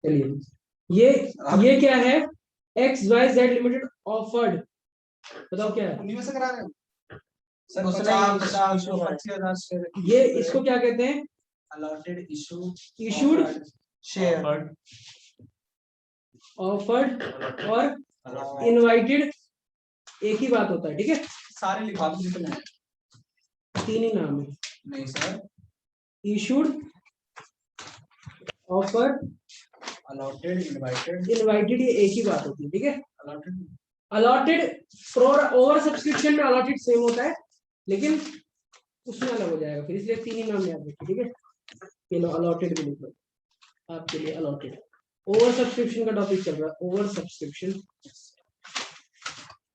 चलिए ये क्या है, X Y Z limited offered, बताओ क्या है। उन्हीं में से करा रहे हो सर? 50 ये इसको क्या कहते हैं? अलॉटेड इशूड शेयर ऑफर्ड और इनवाइटेड एक ही बात होता है, ठीक है। सारे लिखा दो जितने तीन ही नाम है। नहीं sir, issued, offer, allotted, invited ये एक ही बात होती है, ठीक है। अलॉटेड अलॉटेड ओवर सब्सक्रिप्शन में अलॉटेड सेम होता है, लेकिन उसमें अलग हो जाएगा फिर, इसलिए तीन ही नाम याद रखिए, ठीक है। चलो अलॉटेड भी लिख लो आपके लिए। अलॉटेड ओवर सब्सक्रिप्शन का टॉपिक चल रहा है, over subscription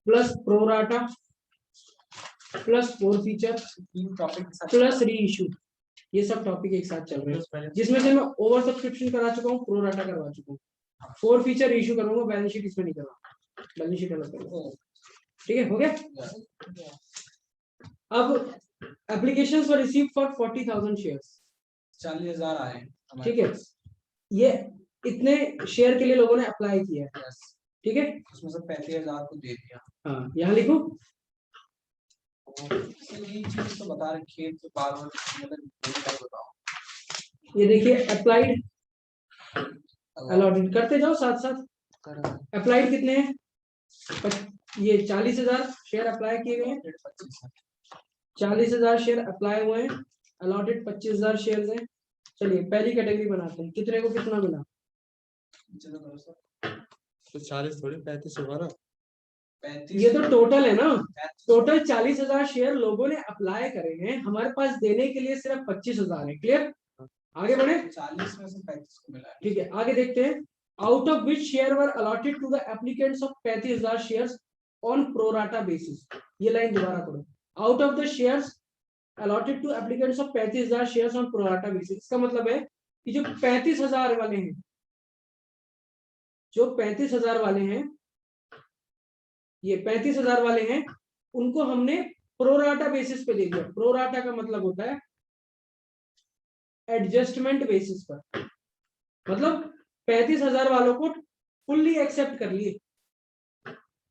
plus pro rata plus four feature plus री इशू, ये सब टॉपिक एक साथ चल रहे हैं, जिसमें से मैं ओवर सब्सक्रिप्शन करा चुका हूँ, प्रोराटा करवा चुका हूँ, फोर फीचर इशू करूंगा, बैलेंस शीट इसमें नहीं करूंगा, बैलेंस शीट अलग करूंगा, ठीक है। हो गया। अब applications were received for 40,000 shares, 40,000 आए, ठीक है। ये इतने शेयर के लिए लोगों ने अप्लाई किया है, ठीक है। उसमें से 35,000 को दे दिया। हाँ, यहाँ लिखो। ये चीज तो बता रखी है, तो बार बार बताओ। ये देखिए अप्लाइड अलॉटेड करते जाओ साथ साथ। अप्लाइड कितने हैं? ये 40,000 शेयर अप्लाई किए गए हैं, 40,000 शेयर अप्लाई हुए हैं, अलॉटेड 25,000 शेयर हैं। चलिए पहली कैटेगरी बनाते हैं, कितने को कितना मिला? तो 40 थोड़ी 35 होगा ना। 35 ये तो टोटल है ना, टोटल 40,000 शेयर लोगों ने अप्लाई करे हैं, हमारे पास देने के लिए सिर्फ 25,000 है। क्लियर? आगे बढ़े। 40 में से 35 को मिला है, ठीक है, आगे देखते हैं। Out of which share were allotted to the applicants of 35,000 shares on pro rata basis. ये लाइन दोबारा पढ़ो। Out of the shares allotted to applicants of 35,000 shares on pro rata basis, इसका मतलब है कि जो 35,000 वाले हैं, जो 35,000 वाले हैं, ये 35,000 वाले हैं, उनको हमने प्रोराटा बेसिस पे दे दिया। प्रोराटा का मतलब होता है एडजस्टमेंट बेसिस पर, मतलब 35,000 वालों को फुल्ली एक्सेप्ट कर लिए।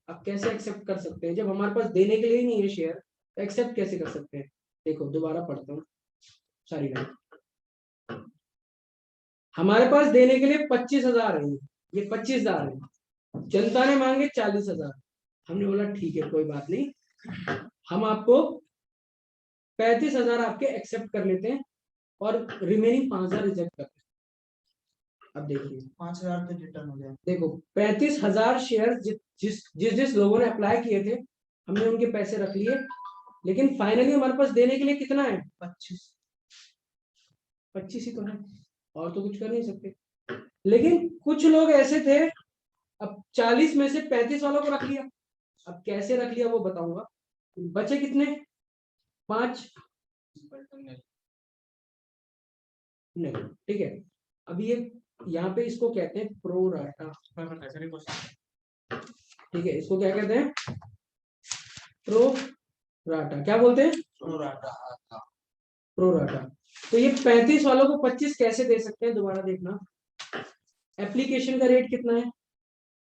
अब कैसे एक्सेप्ट कर सकते हैं जब हमारे पास देने के लिए नहीं है शेयर, तो एक्सेप्ट कैसे कर सकते हैं? देखो दोबारा पढ़ता हूँ सारी लाइन। हमारे पास देने के लिए 25,000 है, ये 25,000 है, जनता ने मांगे 40,000, हमने बोला ठीक है कोई बात नहीं, हम आपको 35,000 आपके एक्सेप्ट कर लेते हैं और रिमेनिंग 5,000 रिजेक्ट करते हैं। अब देखिए 5,000 तो रिटर्न हो गया। देखो 35,000 शेयर जिस जिस लोगों ने अप्लाई किए थे, हमने उनके पैसे रख लिए, लेकिन फाइनली हमारे पास देने के लिए कितना है? 25 ही तो है, और तो कुछ कर नहीं सकते। लेकिन कुछ लोग ऐसे थे, अब 40 में से 35 वालों को रख लिया। अब कैसे रख लिया वो बताऊंगा। बचे कितने? 5 नहीं, ठीक है। अब ये यहाँ पे इसको कहते हैं प्रोराटा, ठीक है। इसको क्या कहते हैं? प्रोराटा। क्या बोलते हैं? प्रोराटा। प्रोराटा। तो ये 35 वालों को 25 कैसे दे सकते हैं? दोबारा देखना। एप्लीकेशन का रेट कितना है,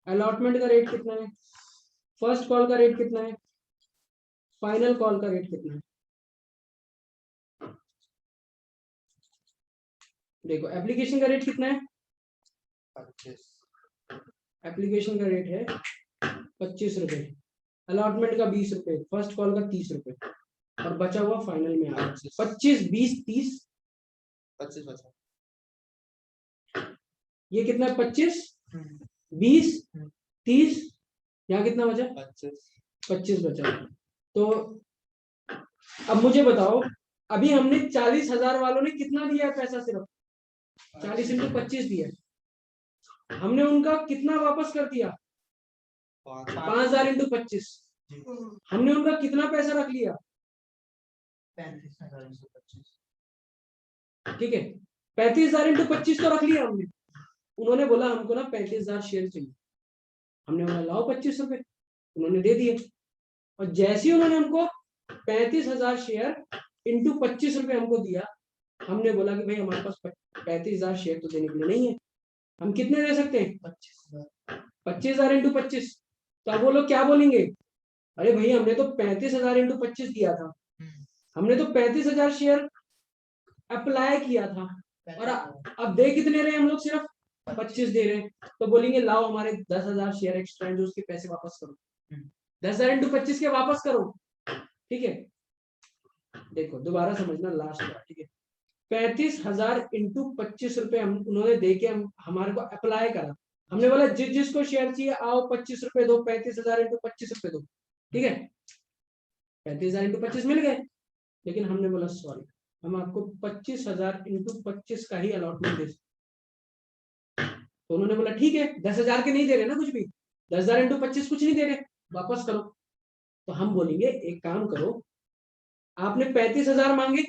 अलॉटमेंट का रेट कितना है, फर्स्ट कॉल का रेट कितना है, फाइनल कॉल का रेट कितना है? देखो एप्लीकेशन का रेट कितना है? 25। एप्लीकेशन का रेट है 25 रुपए, अलॉटमेंट का 20 रुपए, फर्स्ट कॉल का 30 रुपए, और बचा हुआ फाइनल में आ 25, 20, 30, 25। ये कितना है? 25, 20, 30, यहाँ कितना बचा? 25 बचा। तो अब मुझे बताओ, अभी हमने 40,000 वालों ने कितना दिया है पैसा? सिर्फ 40 × 25 दिया, हमने उनका कितना वापस कर दिया? 5,000 × 25। हमने उनका कितना पैसा रख लिया? 35,025। ठीक है, 35,000 × 25 तो रख लिया हमने। उन्होंने बोला हमको ना 35,000 शेयर चाहिए, हमने बोला लाओ 25 रुपए, उन्होंने दे दिए। और जैसे ही उन्होंने हमको 35,000 शेयर × 25 रुपए हमको दिया, हमने बोला कि भाई हमारे पास 35,000 शेयर तो देने के लिए नहीं है, हम कितने दे सकते हैं? 25,000 इंटू 25। तो अब वो लोग क्या बोलेंगे, अरे भाई हमने तो 35,000 इंटू 25 दिया था, हमने तो 35,000 शेयर अप्लाई किया था, और अब दे कितने रहे हम लोग? सिर्फ 25 दे रहे हैं। तो बोलेंगे लाओ हमारे 10,000 शेयर एक्स्ट्रा हैं जो उसके पैसे वापस करो, 10,000 इंटू 25 के वापस करो। ठीक है, देखो दोबारा समझना लास्ट बार, ठीक है। 35,000 इंटू 25 रुपए हम उन्होंने दे के हम हमारे को अप्लाई करा, हमने बोला जिसको शेयर चाहिए आओ 25 रुपए दो, 35,000 इंटू 25 रुपए दो, ठीक है। 35,000 इंटू 25 मिल गए, लेकिन हमने बोला सॉरी, हम आपको 25,000 इंटू 25 का ही अलॉटमेंट दे सकते। तो उन्होंने बोला ठीक है, 10,000 के नहीं दे रहे ना कुछ भी, 10,000 इंटू 25 कुछ नहीं दे रहे, वापस करो। तो हम बोलेंगे एक काम करो, आपने 35,000 मांगे,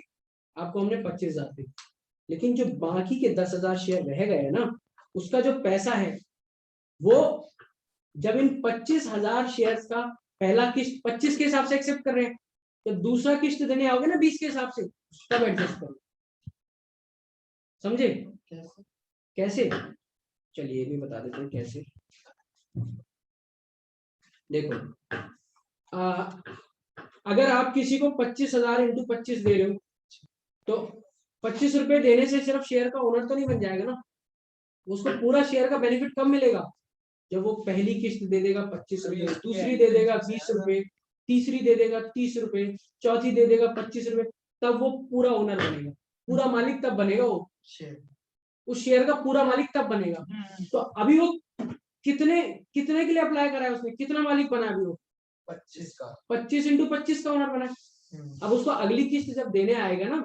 आपको हमने 25,000 दे, लेकिन जो बाकी के 10,000 शेयर रह गए ना, उसका जो पैसा है वो जब इन 25,000 शेयर का पहला किस्त 25 के हिसाब से एक्सेप्ट कर रहे हैं, तो दूसरा किस्त देने आओगे ना 20 के हिसाब से, तब एडजस्ट करो। समझे कैसे? चलिए ये भी बता देते हैं कैसे। देखो अगर आप किसी को 25,000 इंटू 25 दे रहे हो, तो 25 रुपए देने से सिर्फ शेयर का ओनर तो नहीं बन जाएगा ना, उसको पूरा शेयर का बेनिफिट कब मिलेगा? जब वो पहली किस्त दे देगा 25 रुपए, दूसरी दे देगा 20 रुपए, तीसरी दे देगा 30 रुपए, चौथी दे देगा 25 रुपए, तब वो पूरा ओनर बनेगा, पूरा मालिक तब बनेगा, वो उस शेयर का पूरा मालिक तब बनेगा। तो अभी वो कितने कितने के लिए अप्लाई करा है उसने, कितना मालिक बना अभी वो? 25 का, 25 इंटू 25 का ओनर बना। अब उसको अगली किस्त जब देने आएगा ना,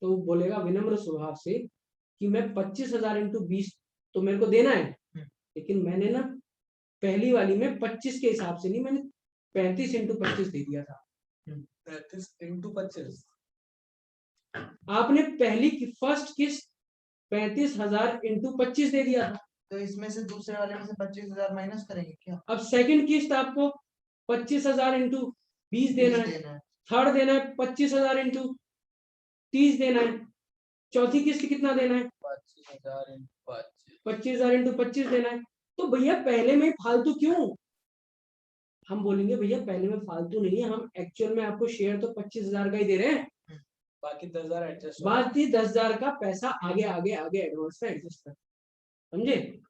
तो वो बोलेगा विनम्र स्वभाव से कि मैं 25,000 इंटू 20 तो मेरे को देना है, लेकिन मैंने ना पहली वाली में 25 के हिसाब से नहीं, मैंने 35 इंटू 25 दे दिया था। 35 इंटू 25 आपने पहली की फर्स्ट किस्त 35,000 इंटू 25 दे दिया था, तो इसमें से दूसरे वाले में से 25,000 माइनस करेंगे क्या? अब सेकंड किस्त आपको 25,000 इंटू 20 देना है, थर्ड देना है 25,000 इंटू 30 देना है, चौथी किस्त कितना देना है? 25,000 इंटू 25 देना है। तो भैया पहले में फालतू क्यों? हम बोलेंगे भैया पहले में फालतू नहीं है, हम एक्चुअल में आपको शेयर तो 25,000 का ही दे रहे हैं, बाकी 10,000 एडजस्ट, बाकी 10,000 का पैसा आगे आगे आगे एडवांस में एडजस्ट कर, समझे?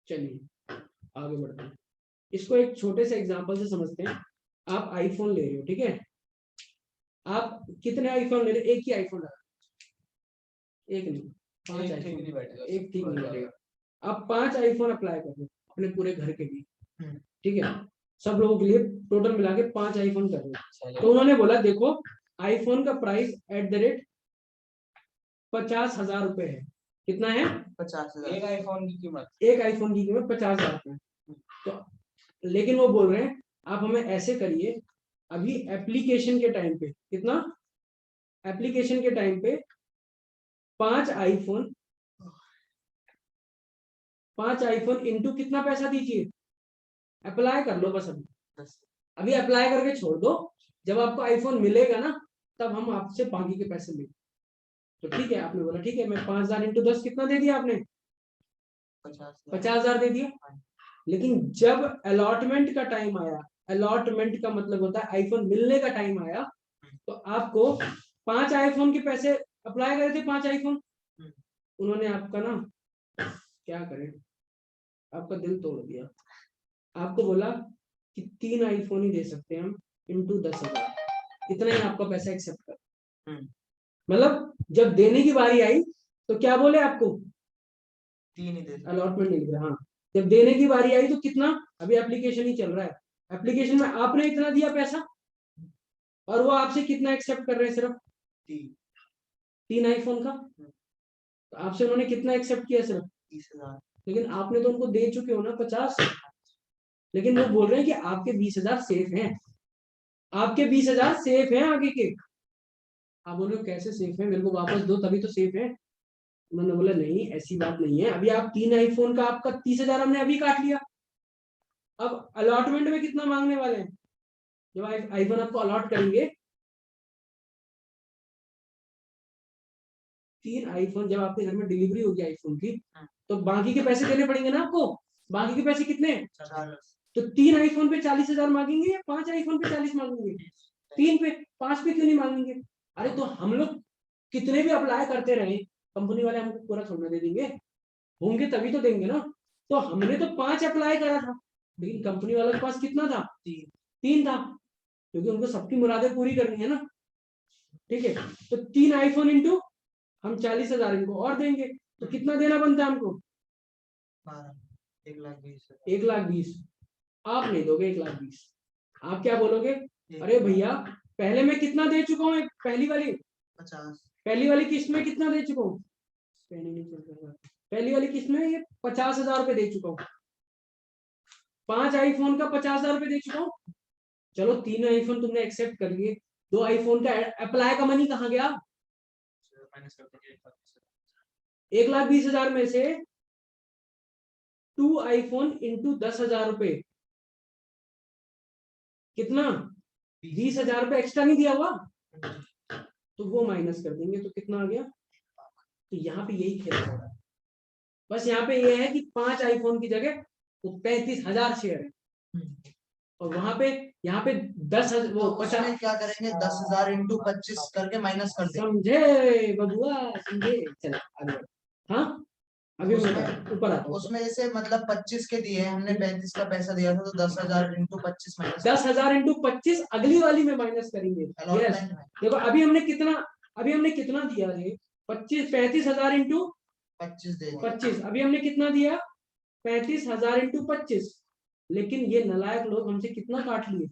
चलिए आगे बढ़ते हैं, इसको एक छोटे से एग्जांपल से समझते हैं। आप आईफोन ले रहे हो, ठीक है, आप कितने आईफोन ले रहे हो? एक ही आईफोन लगा, एक नहीं 5 आईफोन, एक ठीक नहीं बैठेगा। आप 5 आईफोन अप्लाई कर रहे हो अपने पूरे घर के लिए, ठीक है, सब लोगों के लिए टोटल मिला के 5 आईफोन कर रहे हो। तो उन्होंने बोला देखो आईफोन का प्राइस एट द रेट 50,000 रुपए है। कितना है? 50,000। एक आईफोन की कीमत, एक आईफोन की कीमत 50,000 रुपए। तो लेकिन वो बोल रहे हैं आप हमें ऐसे करिए, अभी एप्लीकेशन के टाइम पे कितना, एप्लीकेशन के टाइम पे 5 आईफोन इंटू कितना पैसा दीजिए, अप्लाई कर लो बस, अभी अप्लाई करके छोड़ दो, जब आपको आईफोन मिलेगा ना तब हम आपसे बाकी के पैसे लेंगे। तो ठीक है, आपने बोला ठीक है, मैं 5,000 इंटू 10 कितना दे दिया आपने? 50,000 दे दिया। लेकिन जब अलॉटमेंट का टाइम आया, अलॉटमेंट का मतलब होता है आईफोन मिलने का टाइम आया, तो आपको 5 आईफोन के पैसे अप्लाई करे थे, 5 आईफोन, उन्होंने आपका ना क्या करें, आपका दिल तोड़ दिया, आपको बोला कि 3 आईफोन ही दे सकते हैं हम इंटू 10,000, इतना ही आपका पैसा एक्सेप्ट कर। मतलब जब देने की बारी आई तो क्या बोले आपको? 3 ही दे, अलॉटमेंट नहीं दिया। हाँ, जब देने की बारी आई तो कितना, अभी एप्लीकेशन ही चल रहा है, एप्लीकेशन में आपने इतना दिया पैसा और वो आपसे कितना एक्सेप्ट कर रहे हैं? सिर्फ 3 आईफोन का। तो आपसे उन्होंने कितना एक्सेप्ट किया? सिर्फ 30,000। लेकिन आपने तो उनको दे चुके हो ना 50, लेकिन वो बोल रहे हैं कि आपके 20,000 सेफ हैं, आपके 20,000 सेफ हैं आगे के। आप बोल रहे हो कैसे सेफ है, मेरे को वापस दो तभी तो सेफ है। उन्होंने बोला नहीं ऐसी बात नहीं है, अभी आप 3 आईफोन का आपका 30,000 हमने अभी काट लिया, अब अलॉटमेंट में कितना मांगने वाले हैं? जब आईफोन आपको अलॉट करेंगे, 3 आईफोन जब आपके घर में डिलीवरी होगी आईफोन की, तो बाकी के पैसे देने पड़ेंगे ना आपको। बाकी के पैसे कितने? तो 3 आईफोन पे 40,000 मांगेंगे या 5 आईफोन पे 40 मांगेंगे? 3 पे, 5 पे क्यों नहीं मांगेंगे? अरे तो हम लोग कितने भी अप्लाई करते रहे, कंपनी वाले हमको पूरा थोड़ा दे देंगे, होंगे तभी तो देंगे ना। तो हमने तो 5 अप्लाई करा था, लेकिन कंपनी वालों के पास कितना था? 3 था, क्योंकि उनको सबकी मुरादें पूरी करनी है ना। ठीक है, तो 3 आईफोन इंटू हम 40,000 इनको और देंगे, तो कितना देना बनता है हमको? 1,20,000। आप नहीं दोगे 1,20,000, आप क्या बोलोगे? अरे भैया पहले मैं कितना दे चुका हूँ? पहली वाली 50, पहली वाली किस्त में कितना दे चुका हूँ? पहली वाली किस्त में ये 50,000 रुपए दे चुका हूँ, 5 आईफोन का 50,000 रुपए दे चुका हूँ। चलो 3 आईफोन तुमने एक्सेप्ट कर लिए, 2 आईफोन का अप्लाई का मनी कहाँ गया? 1,20,000 में से 2 आईफोन इंटू 10,000 रुपए, कितना? 20,000 रुपए एक्स्ट्रा नहीं दिया हुआ, तो वो माइनस कर देंगे, तो कितना आ गया? तो यहाँ पे यही खेल रहा है। बस यहाँ पे ये है कि 5 आईफोन की जगह वो 35,000 शेयर है, और वहां पे यहाँ पे 10,000 वो 50 क्या करेंगे? 10,000 इंटू 25 करके माइनस कर देंगे। समझे बबुआ, समझे? चलो आगे बढ़ो। हाँ अभी ऊपर आता हूँ। उसमें जैसे मतलब 25 के दिए, हमने 35 का पैसा दिया था, तो 10,000 इंटू 25 माइनस 10,000 इंटू 25 अगली वाली में माइनस करेंगे। यस, देखो अभी हमने कितना दिया रे? 35,000 इंटू 25, अभी हमने कितना दिया? 35,000 इंटू 25, लेकिन ये नालायक लोग हमसे कितना काट लिए?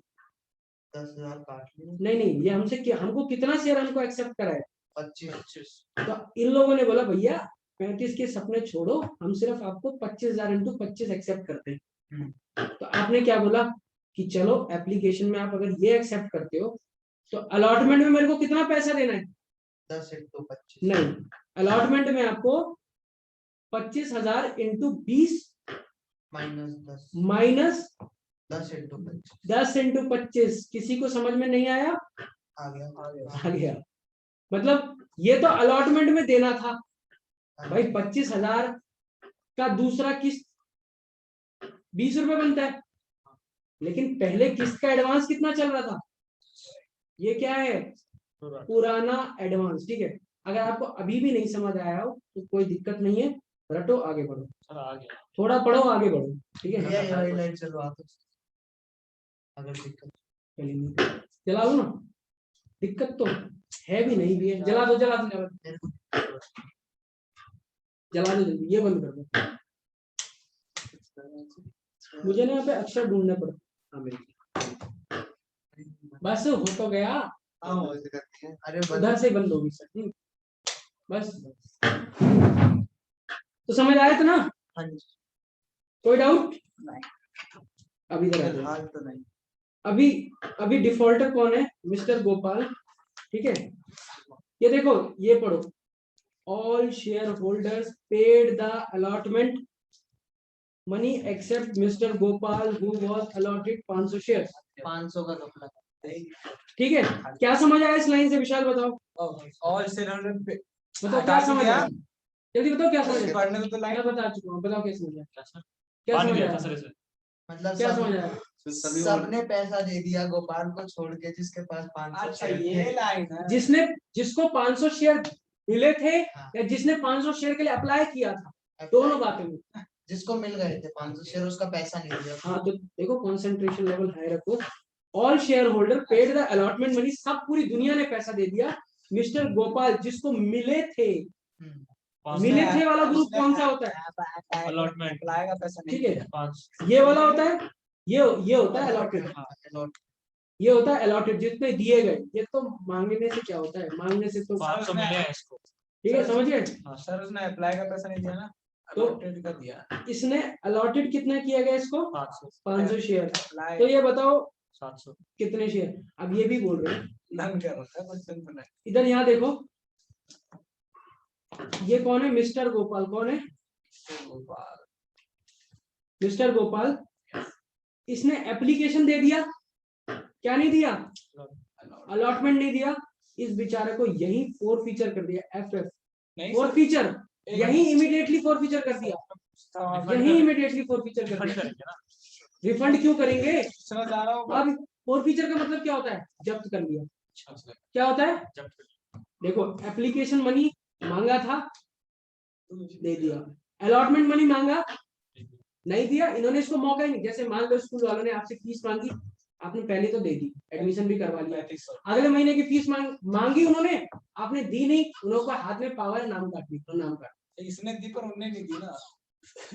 10,000 काट लिए। नहीं, ये हमको कितना शेयर हमको एक्सेप्ट करा है? 25। तो इन लोगों ने बोला भैया 35 के सपने छोड़ो, हम सिर्फ आपको 25,000 इंटू 25 एक्सेप्ट करते हैं। तो आपने क्या बोला कि चलो एप्लीकेशन में आप अगर ये एक्सेप्ट करते हो तो अलॉटमेंट में मेरे को कितना पैसा देना है? 10 इंटू 25 नहीं, अलॉटमेंट में आपको 25,000 इंटू 20 माइनस 10 इंटू 25। 10 इंटू 25। किसी को समझ में नहीं आया? आ गया। आ गया। मतलब ये तो अलॉटमेंट में देना था भाई, 25,000 का दूसरा किस्त 20 रुपए बनता है, लेकिन पहले किस्त का एडवांस कितना चल रहा था? ये क्या है? पुराना एडवांस। ठीक है, अगर आपको अभी भी नहीं समझ आया हो तो कोई दिक्कत नहीं है, रटो आगे बढ़ो, थोड़ा पढ़ो आगे बढ़ो। ठीक है, ये लाइट चलवा दो अगर दिक्कत जला दो ना, दिक्कत तो है भी नहीं भी है, जला दो जल्दी, ये बंद कर दो। मुझे ना यहाँ पे अक्षर ढूंढने पड़ता मेरे, बस हो तो गया। अरे उधर से बंद होगी सर, बस तो समझ आया था ना? कोई डाउट? अभी तो नहीं। अभी डिफॉल्टर कौन है? मिस्टर गोपाल। ठीक है, ये देखो, ये पढ़ो, all shareholders paid the allotment money except mister Gopal who was allotted 500 share. 500 का कपड़ा। ठीक है, क्या समझ आया इस लाइन से? विशाल बताओ। ऑल शेयर होल्डर बताओ क्या समझ आया, जल्दी बताओ क्या समझ आया? पढ़ने को तो लाइन मैं बता चुका हूँ, बताओ क्या समझ आया? क्या समझ गया आया? था सर इसमें? मतलब क्या समझ आया? सबने पैसा दे दिया गोपाल को छोड़ के, जिसके पास 500 अच्छा शेयर ये थे। लाइन है। जिसको 500 शेयर मिले थे या जिसने 500 शेयर के लिए अप्लाई किया था, दोनों बातें हुई। जिसको मिल गए थे 500 शेयर, उसका पैसा नहीं दिया। हाँ तो देखो, कंसंट्रेशन लेवल हाई रखो। All shareholder paid the allotment money, सब पूरी दुनिया ने पैसा दे दिया। मिस्टर गोपाल जिसको मिले थे, मिले थे वाला ग्रुप कौन सा होता है? अलॉटमेंट अप्लाई का पैसा नहीं। ठीक है, ये वाला होता है, ये होता है अलॉटेड। ये होता है अलॉटेड, जितने दिए गए। ये तो मांगने से क्या होता है? मांगने से तो 500 मिले हैं इसको। ठीक है, समझिए। सर उसने अप्लाई का पैसा नहीं दिया ना, तो अलॉटेड का दिया। इसने अलॉटेड कितना किया गया इसको? 500 शेयर। अप्लाई तो ये बताओ 700 कितने शेयर? अब ये भी बोल रहे हैं, नन क्या होता है क्वेश्चन तो नहीं। इधर यहाँ देखो, ये कौन है? मिस्टर गोपाल। कौन है? मिस्टर गोपाल। इसने एप्लीकेशन दे दिया, क्या नहीं दिया, अलॉटमेंट नहीं दिया, इस बेचारे को यही फोर फीचर कर दिया, एफ नहीं फोर सर, फीचर, एक यही इमीडिएटली फोर फीचर कर दिया, यही इमीडिएटली फोर फीचर कर दिया। रिफंड क्यों करेंगे? पूछना चाह रहा हूँ अब फोर फीचर का मतलब क्या होता है, जब्त कर लिया। क्या होता है, देखो एप्लीकेशन मनी मांगा था, दे दिया, अलॉटमेंट मनी मांगा, नहीं दिया, इन्होंने इसको मौका ही नहीं। जैसे मान लो स्कूल वालों ने आपसे फीस मांगी, आपने पहले तो दे दी, एडमिशन भी करवा लिया, अगले महीने की फीस मांगी उन्होंने, आपने दी नहीं, उन्होंने हाथ में पावर है, नाम काट दी, नाम काट, इसने दी पर उन्होंने नहीं दी ना,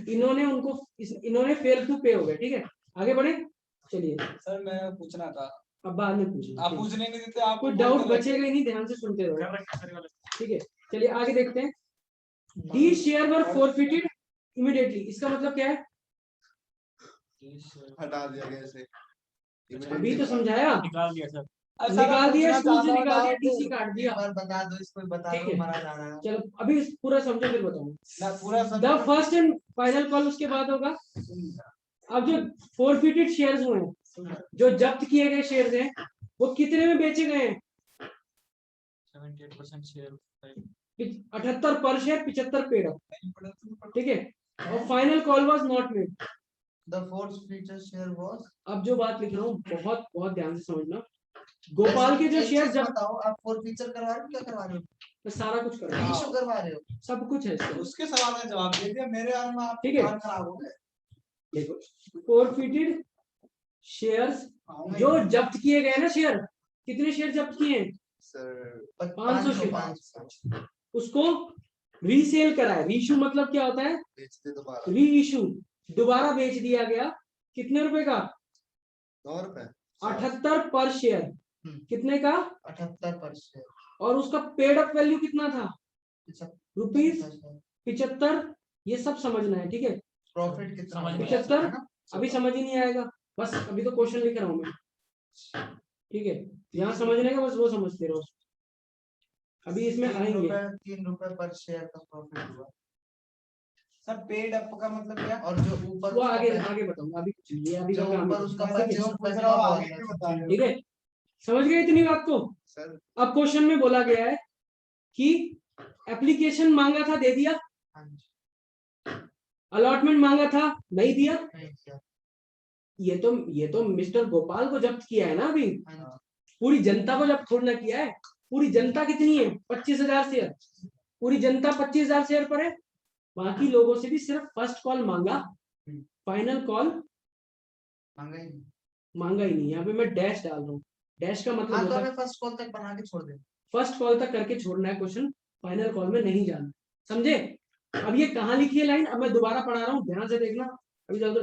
इन्होंने उनको इन्होंने फेल टू पे हो गए। ठीक है, आगे बढ़े, चलिए सर मैं पूछना था, अब बाद में पूछना, आप पूछने नहीं देते, आप कोई डाउट बचेगा ही नहीं, ध्यान से सुनते रहो। ठीक है, चलिए आगे देखते हैं। दी शेयर वर फॉरफिटेड इमीडिएटली, इसका मतलब क्या है, हटा दिया गया इसे, अभी तो समझाया, निकाल दिया सर। निकाल दिया, स्कूल से निकाल दिया, टीसी काट दिया। एक बार बता दो, इसको बता ठीक दो, है। मरा जा रहा है। चलो अभी पूरा समझो फिर बताऊँ। ना पूरा the first and final call उसके बाद होगा। अब जो फॉरफिटेड शेयर्स हुए हैं, जो जब्त किए गए शेयर्स हैं, वो कितने में बेचे गए हैं, 78% शेयर 78 पर शेयर, 75 पेड अप। ठीक है, और final call was not made. The fourth feature share was, अब जो बात लिख रहा हूँ बहुत बहुत ध्यान से समझना, गोपाल के जो एक शेयर चीज जब बताओ, आप फोर फीचर करवा रहे हो, क्या करवा रहे हो, मैं सारा कुछ कर रहा हूँ, इशू करवा रहे हो, सब कुछ है इसमें। उसके सवाल का जवाब दे दिया, मेरे बारे में आप ठीक है। कान खराब हो गए। देखो फॉरफिटेड शेयर्स जो जब्त किए गए ना शेयर, कितने शेयर जब्त किए हैं, सर 500 शेयर, 500 उसको रीसेल करा है। रीइशू मतलब क्या होता है, बेचते दोबारा, रीइशू, दोबारा बेच दिया गया, कितने रुपए का, 9 रुपए, 78 पर शेयर, कितने का, 78 पर शेयर, और उसका पेड अप वैल्यू कितना था, रुपीज 75। ये सब समझना है, ठीक है, प्रॉफिट कितना समझ होगा? 75 है ना? अभी समझ ही नहीं आएगा, बस अभी तो क्वेश्चन लिख रहा हूँ मैं। ठीक है, यहाँ समझने का बस वो समझते रहो, अभी इसमें 3 आएंगे। रुपए 3 रुपए पर शेयर का प्रॉफिट हुआ, सर पेड अप का मतलब क्या, और जो ऊपर वो उसका आगे पैसा- आगे बताऊंगा, अभी कुछ नहीं है, अभी जो का काम ऊपर है। उसका ठीक है? 25 रुपए पूछ का रहा हूँ, वो आगे क्यों बता रहे हो? ठीक है, समझ गए इतनी बात को। सर अब क्वेश्चन में बोला गया है कि एप्लीकेशन मांगा था, दे दिया, हाँ जी, अलॉटमेंट मांगा था, नहीं दिया, नहीं किया, ये तो मिस्टर गोपाल को जब्त किया है ना, अभी हाँ जी, पूरी जनता को जब्त थोड़ा किया है। पूरी जनता कितनी है, 25,000 शेयर, पूरी जनता 25,000 शेयर पर है, बाकी लोगों से भी सिर्फ फर्स्ट कॉल मांगा, फाइनल कॉल मांगा ही नहीं। मांगा ही नहीं। यहाँ पे मैं डैश डाल रहा हूँ, डैश का मतलब हाँ, तो होता है हमें फर्स्ट कॉल तक बना के छोड़ दे। फर्स्ट कॉल तक करके छोड़ना है क्वेश्चन, फाइनल कॉल में नहीं जाना, समझे। अब ये कहाँ लिखी है लाइन, अब मैं दोबारा पढ़ा रहा हूँ, ध्यान से देखना, अभी ज्यादा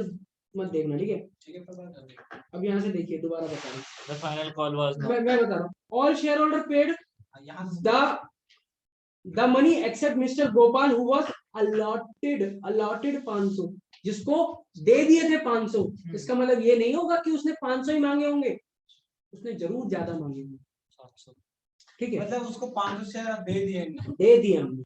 मत देखना, ठीक है। ठीक है, पता है। अब यहाँ से देखिए, दोबारा बता रहा हूँ, The final call was not. मैं बता रहा हूँ, ऑल शेयर होल्डर पेड यहाँ से the money except mister Gopal who was allotted 500, जिसको दे दिए थे 500। इसका मतलब ये नहीं होगा कि उसने 500 ही मांगे होंगे, उसने जरूर ज्यादा मांगे होंगे, 700. ठीक है, मतलब उसको 500 शेयर दे दिए इन्होंने। दे दिए हमने,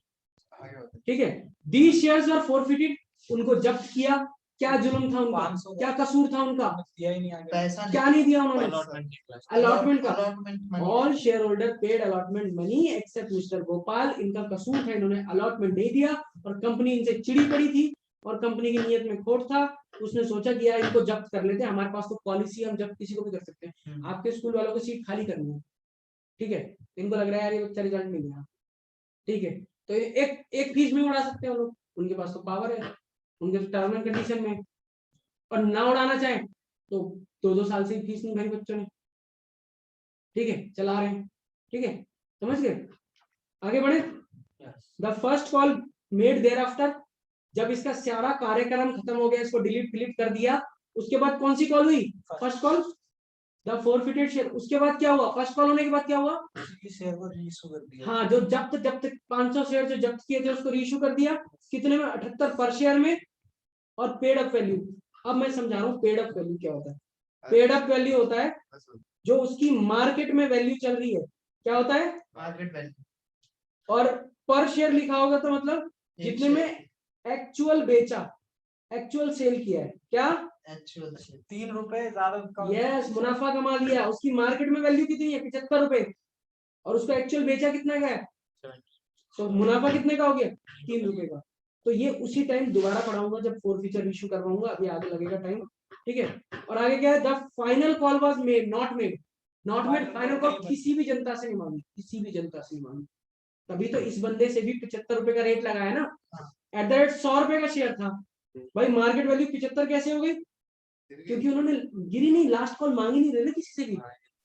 आगे बताओ। ठीक है। दी शेयर्स आर फॉरफिटेड, उनको जब्त किया, क्या जुल्म था उनका, 500 क्या कसूर था उनका, दिया ही नहीं आगे। पैसा क्या नहीं दिया उन्होंने, Allotment निकला. अलॉटमेंट का। Allotment all shareholder paid allotment money except mister Gopal, इनका कसूर था, इन्होंने अलॉटमेंट नहीं दिया, और कंपनी इनसे चिड़ी पड़ी थी, और कंपनी की नीयत में खोट था, उसने सोचा कि यार इनको जब्त कर लेते हैं, हमारे पास तो पॉलिसी, हम जब्त किसी को भी कर सकते हैं, आपके स्कूल वालों को सीट खाली करनी है, ठीक है, इनको लग रहा है यार ये बच्चा रिजल्ट नहीं दिया, ठीक है, तो एक फीस में उड़ा सकते हैं वो लोग, उनके पास तो पावर है, उनके टर्म एंड कंडीशन में, और ना उड़ाना चाहे तो 2-2 साल से फीस नहीं भरी बच्चों ने, ठीक है, चला रहे हैं, ठीक है, समझ गए, आगे बढ़े। The first call made thereafter, जब इसका सारा कार्यक्रम खत्म हो गया, इसको डिलीट कर दिया, उसके बाद कौन सी कॉल हुई, first call, the forfeited share. उसके बाद क्या हुआ, फर्स्ट कॉल होने के बाद क्या हुआ, शेयर को रीइशू कर दिया। हाँ, जो जब्त 500 शेयर जो जब्त किए थे उसको रीइशू कर दिया, कितने में, 78 पर शेयर में, और पेड अप वैल्यू। अब मैं समझा रहा हूँ पेड अप वैल्यू क्या होता है। पेड अप वैल्यू होता है जो उसकी मार्केट में वैल्यू चल रही है, क्या होता है, मार्केट वैल्यू, और पर शेयर लिखा होगा तो मतलब जितने में एक्चुअल बेचा, एक्चुअल सेल किया है, क्या एक्चुअल से 3 रुपए ज्यादा कम। यस, मुनाफा कमा लिया। उसकी मार्केट में वैल्यू कितनी है? 75 रुपए, और उसको एक्चुअल बेचा कितना का है? तो मुनाफा कितने का हो गया? 3 रुपए का। तो ये उसी टाइम दोबारा पढ़ाऊंगा जब फोरफीचर इशू करवाऊंगा, अभी आगे लगेगा टाइम, ठीक है। और आगे क्या है? The final call was made, not made, not made. Final call किसी भी जनता से नहीं मांगी, किसी भी जनता से नहीं मांगी। तभी तो इस बंदे से भी 75 रुपए का रेट लगाया ना। एट द रेट 100 रुपए का शेयर था भाई, मार्केट वैल्यू 75 कैसे हो गई? क्योंकि उन्होंने गिरी नहीं, लास्ट कॉल मांगी नहीं रहे ना किसी से भी।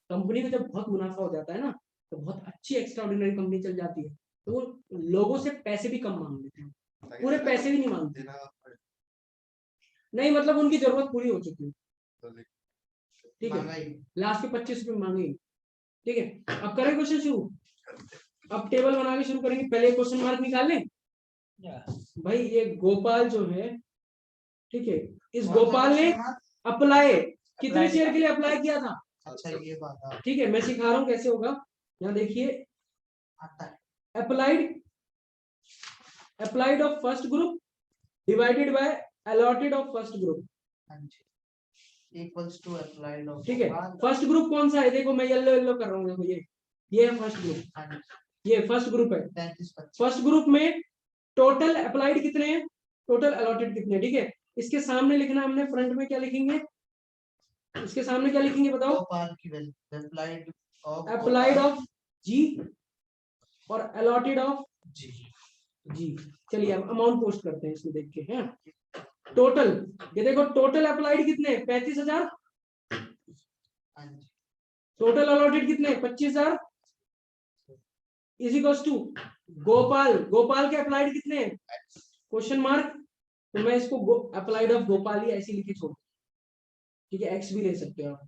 कंपनी को जब बहुत मुनाफा हो जाता है ना, तो बहुत अच्छी एक्स्ट्राऑर्डिनरी कंपनी चल जाती है, तो वो लोगों से पैसे भी कम मांग लेते हैं, पूरे पैसे भी नहीं मांगते। नहीं मतलब उनकी जरूरत पूरी हो चुकी है, ठीक है, लास्ट के 25 रुपए मांगे, ठीक है। अब करें क्वेश्चन शुरू। अब टेबल बना के शुरू करेंगे। पहले क्वेश्चन मार्क निकाल लें भाई। ये गोपाल जो है, ठीक है, इस गोपाल ने अप्लाई कितने शेयर के लिए अप्लाई किया था? अच्छा ये बात है। ठीक है, मैं सिखा रहा हूँ कैसे होगा। यहाँ देखिए, applied of first group divided by allotted of first group, equals to applied of. ठीक है। फर्स्ट ग्रुप कौन सा है? देखो मैं येलो येलो कर रहा हूँ, देखो ये है फर्स्ट ग्रुप, ये फर्स्ट ग्रुप है। 35-25 फर्स्ट ग्रुप में टोटल अप्लाइड कितने हैं, टोटल अलॉटेड कितने, ठीक है। इसके सामने लिखना हमने, फ्रंट में क्या लिखेंगे, इसके सामने क्या लिखेंगे बताओ? गोपाल की वैल्यू अप्लाइड ऑफ जी और अलॉटेड ऑफ जी। जी। चलिए अब अमाउंट पोस्ट करते हैं इसमें, देख के हैं टोटल। ये देखो टोटल अप्लाइड कितने? 35,000। टोटल अलॉटेड कितने? 25,000 is equals to Gopal. Gopal के अप्लाइड कितने? Question mark. तो मैं इसको अप्लाइड ऑफ गोपाल ही ऐसे लिखे छोड़, ठीक है। एक्स भी ले सकते हो आप।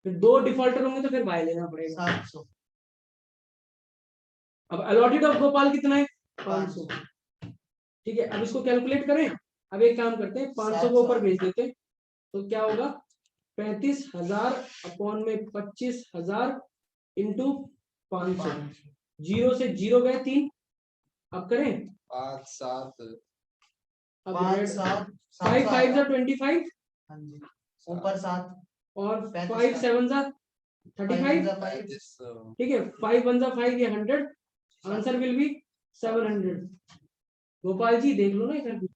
फिर दो डिफॉल्टर होंगे तो फिर वाई लेना पड़ेगा। 700। अब अलॉटेड ऑफ गोपाल कितना है? 500, ठीक है। अब इसको कैलकुलेट करें। अब एक काम करते हैं, 500 को ऊपर भेज देते हैं, तो क्या होगा? 35,000 अपॉन में 25,000 इंटू 500। 0 से 0 गए 3। अब करें 5 7 अब 5 7 5 5 जा 25 हाँ जी, ऊपर 7 और 5 7 जा 35, ठीक है। 5 1 जा 5, ये 100। Answer will be 700। Gopal ji देख लो ना इधर भी,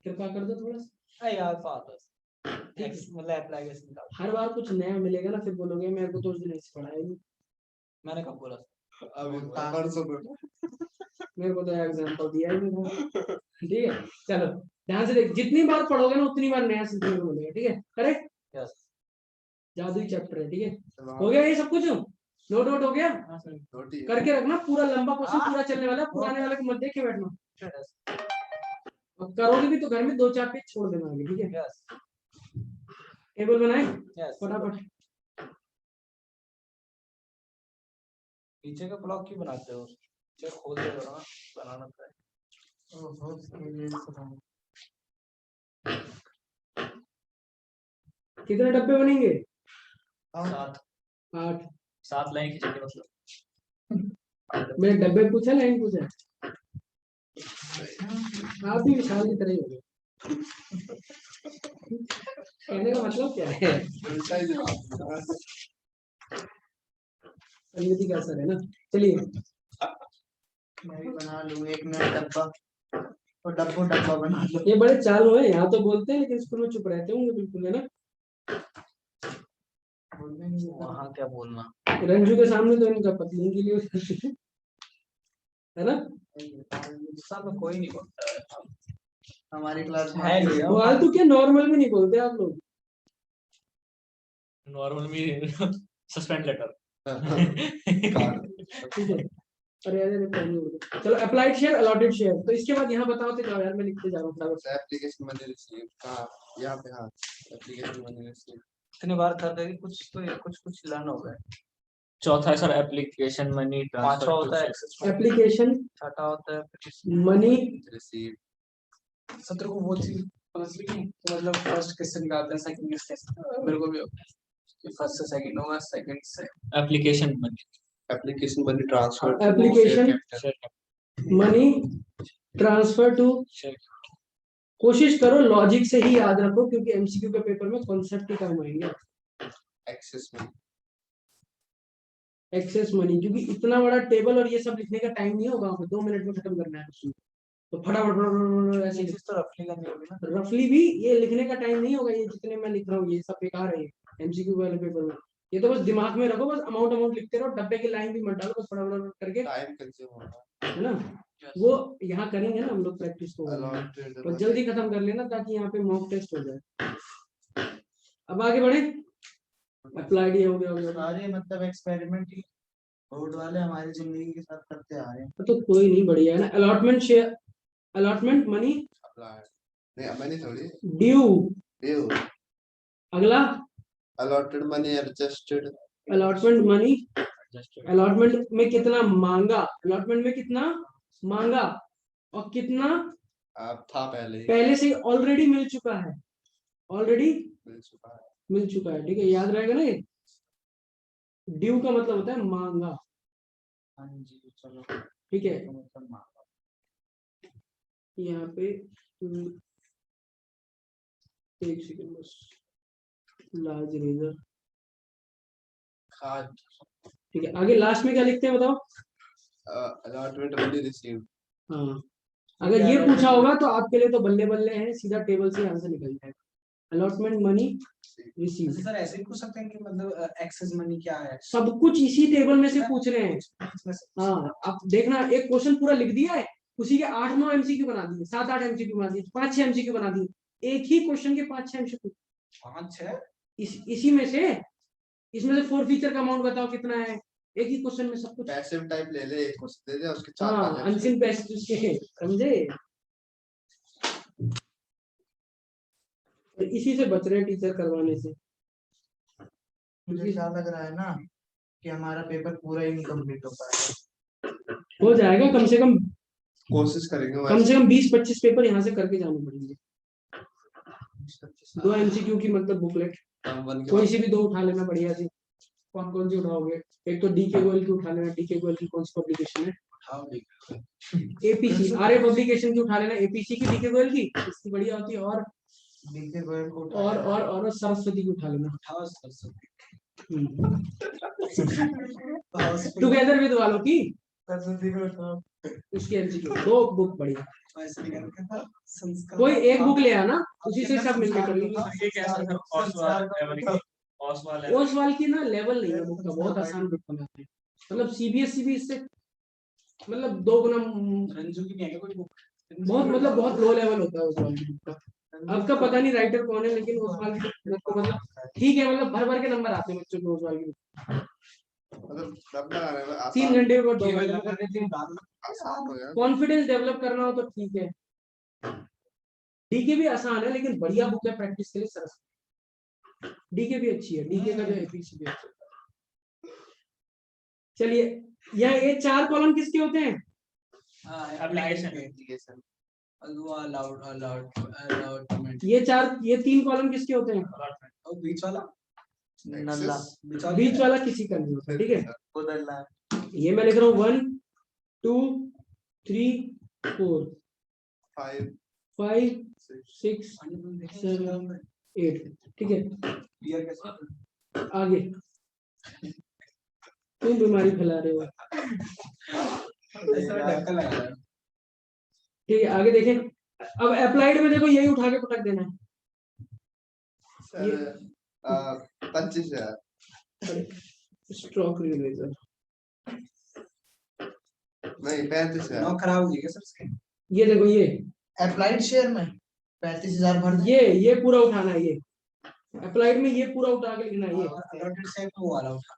कृपा कर दो थोड़ा सा। यार फादर्स मतलब एप्लीकेशन का हर बार कुछ नया मिलेगा ना, फिर बोलोगे मेरे को तो उस दिन ऐसे पढ़ाया ही नहीं। मैंने कब बोला? अभी मेरे को तो एग्जांपल दिया ही नहीं था, ठीक है। चलो ध्यान से देख, जितनी बार पढ़ोगे ना उतनी बार नया सीखने को मिलेगा, ठीक है। Correct, yes. जादुई चैप्टर है, ठीक है। हो गया ये सब कुछ? नोट आउट हो गया? करके रखना, पूरा लंबा क्वेश्चन पूरा चलने वाला है, पुराने वाले को मत देख के बैठना। अब करोगे भी तो घर में 2-4 पेज छोड़ देना आगे, ठीक है। यस टेबल बनाए यस। फटाफट। पीछे का ब्लॉक क्यों बनाते हो? चेक खोल दे ना, बनाना था। कितने डब्बे बनेंगे? 7 8। 7 लाइन खींचेंगे मतलब। मैंने डब्बे पूछा, लाइन पूछा? आप भी विशाल की तरह ही हो गए। कहने का मतलब क्या है? संगति का असर है ना। चलिए मैं भी बना लूं एक नया डब्बा, और डब्बा बना लो। ये बड़े चालू है, यहाँ तो बोलते हैं लेकिन स्कूल में चुप रहते होंगे बिल्कुल, है ना। वहाँ क्या बोलना? रंजू के सामने तो इनका पत्नी के लिए है ना। सब कोई नहीं बोलता है हमारी क्लास में है नहीं। फालतू क्या, नॉर्मल भी नहीं बोलते आप लोग? नॉर्मल में सस्पेंड लेटर। ठीक है। अरे अरे पहले बोलो। चलो अप्लाइड शेयर, अलॉटेड शेयर, तो इसके बाद यहाँ बताओ तो जाओ यार, मैं लिखते जा रहा हूँ। एप्लीकेशन मनी रिसीव हाँ यहाँ पे, हाँ एप्लीकेशन मनी रिसीव इतनी बार कर देगी कुछ तो कुछ लर्न हो गया। चौथा है सर एप्लीकेशन मनी पांचवा होता है ट्रांसफर। एप्लीकेशन छठा होता है मनी रिसीव। सत्र को वो चीज समझ ली तो मतलब फर्स्ट क्वेश्चन निकालते हैं, सेकंड क्वेश्चन मेरे को भी फर्स्ट से सेकंड होगा, सेकंड से application money. Application money transfer application money transfer to कोशिश करो लॉजिक से ही याद रखो, क्योंकि एमसीक्यू के पेपर में कॉन्सेप्ट ही काम आएंगे। एक्सेस में एक्सेस मनी, क्योंकि इतना बड़ा टेबल और ये सब लिखने का टाइम नहीं होगा, 2 मिनट में खत्म करना है उसको, तो फटाफट ऐसे ये चीज तो रफली करनी होगी ना। रफली भी ये लिखने का टाइम नहीं होगा, ये जितने मैं लिख रहा हूँ ये सब बेकार है एमसीक्यू वाले पेपर में। ये तो बस दिमाग में रखो, बस अमाउंट लिखते रहो, डब्बे की लाइन भी मत डालो, बस फटाफट करके, टाइम कंज्यूम होगा। है ना। वो यहाँ करेंगे ना हम लोग प्रैक्टिस को, Allotted तो जल्दी खत्म कर लेना ताकि यहाँ पे मॉक टेस्ट हो जाए। अब आगे बढ़े, अप्लाइड हो गया, हो गया। सारे मतलब एक्सपेरिमेंट ही बोर्ड वाले हमारी जिंदगी के साथ करते आ रहे हैं। तो कोई नहीं, बढ़िया है ना। Allotment share, allotment money apply नहीं, मनी थोड़ी ड्यू, ड्यू, अगला allotted money adjusted, allotment money, allotment में कितना मांगा, अलॉटमेंट में कितना मांगा और कितना अब था पहले ही पहले से ऑलरेडी मिल चुका है, ऑलरेडी मिल चुका है। मिल चुका है, ठीक है, याद रहेगा ना ये। ड्यू का मतलब होता है मांगा, हाँ जी चलो ठीक है। तो मतलब मांगा। यहाँ पे एक सेकंड बस, लार्ज इरेजर, खाद ठीक है। आगे लास्ट में क्या लिखते हैं बताओ। allotment money received, हाँ, अगर ये पूछा होगा तो आपके लिए तो बल्ले बल्ले हैं, सीधा टेबल से आंसर निकल जाएगा। अलॉटमेंट मनी रिसीव, सर ऐसे भी पूछ सकते हैं कि मतलब एक्सेस मनी क्या है? सब कुछ इसी टेबल में से पूछ रहे हैं। इसमें से- हाँ, आप देखना, एक क्वेश्चन पूरा लिख दिया है, उसी के 8-9 एमसीक्यू बना दिए, 7-8 एमसीक्यू बना दिए, 5-6 एमसीक्यू बना दिए, एक ही क्वेश्चन के 5-6 एमसीक्यू 5-6 इसी में से, इसमें से 4 फीचर का अमाउंट बताओ कितना है, एक ही क्वेश्चन में सब कुछ। पैसिव टाइप ले ले, एक क्वेश्चन दे दे उसके चार हाँ, पांच अनसिन पैसेज के, समझे। तो इसी से बच रहे हैं टीचर करवाने से। मुझे क्या लग रहा है ना कि हमारा पेपर पूरा ही नहीं कंप्लीट हो पाएगा। हो जाएगा, कम से कम कोशिश करेंगे कम से कम 20-25 पेपर यहाँ से करके जाने पड़ेंगे। 2 एमसीक्यू की मतलब बुकलेट, कोई सी भी 2 उठा लेना बढ़िया सी। कौन कौन सी उठाओगे? एक तो डीके गोयल की उठा लेना, डीके गोयल की कौन सी पब्लिकेशन है, एपीसी, आरए पब्लिकेशन की उठा लेना, एपीसी की, डीके गोयल की, इसकी बढ़िया होती है। और डीके गोयल को और सरस्वती की उठा लेना, टुगेदर विद वालों की, सरस्वती को उठाओ। उसकी एमसीक्यू 2 बुक बढ़िया। कोई एक बुक ले आना, उसी से सब मिलकर कर लेंगे। ये कैसा सर ऑसवाल लेवल की ऑसवाल है ओसवाल की ना लेवल नहीं है बुक का, बहुत आसान बुक बनाते हैं, मतलब सीबीएसई भी इससे मतलब 2 गुना, रंजू की नहीं है कोई बुक? बहुत मतलब बहुत लो लेवल होता है ओसवाल की बुक का। आपका पता नहीं राइटर कौन है, लेकिन ओसवाल की बुक को मतलब ठीक है, मतलब भर भर के नंबर आते हैं बच्चों को ओसवाल की बुक। मतलब नंबर आने में 3 आसान घंटे में 2 घंटे में कर देते हैं। आसान हो गया। कॉन्फिडेंस डेवलप करना हो तो ठीक है, डीके भी आसान है, लेकिन बढ़िया बुक है प्रैक्टिस के लिए, सरस। डीके भी अच्छी है, डीके का जो एपीसी भी अच्छा है। चलिए, ये 4 कॉलम किसके होते हैं? एप्लीकेशन अलाउड ये 3 कॉलम किसके होते हैं? और बीच वाला नल्ला बीच वाला किसी का नहीं होता, ठीक है। बदलना ये मैं लिख रहा हूँ 1 2 3 4 5 5 6 6 7 8, ठीक है। क्लियर कैसे? आगे तुम बीमारी फैला रहे हो, ढक्कन लगा रहा है। ठीक है। आगे देखें, अब अप्लाइड में देखो, यही उठा के पटक देना है। सर 25,000 स्ट्रोक रिलेजर, नहीं 35,000 नौ खराब हो गई सर इसके। ये देखो, ये अप्लाइड शेयर में 35,000 भर दे। ये पूरा उठाना है, ये अप्लाइड में ये पूरा उठा के लिखना है। ये अलॉटेड से वो वाला उठा।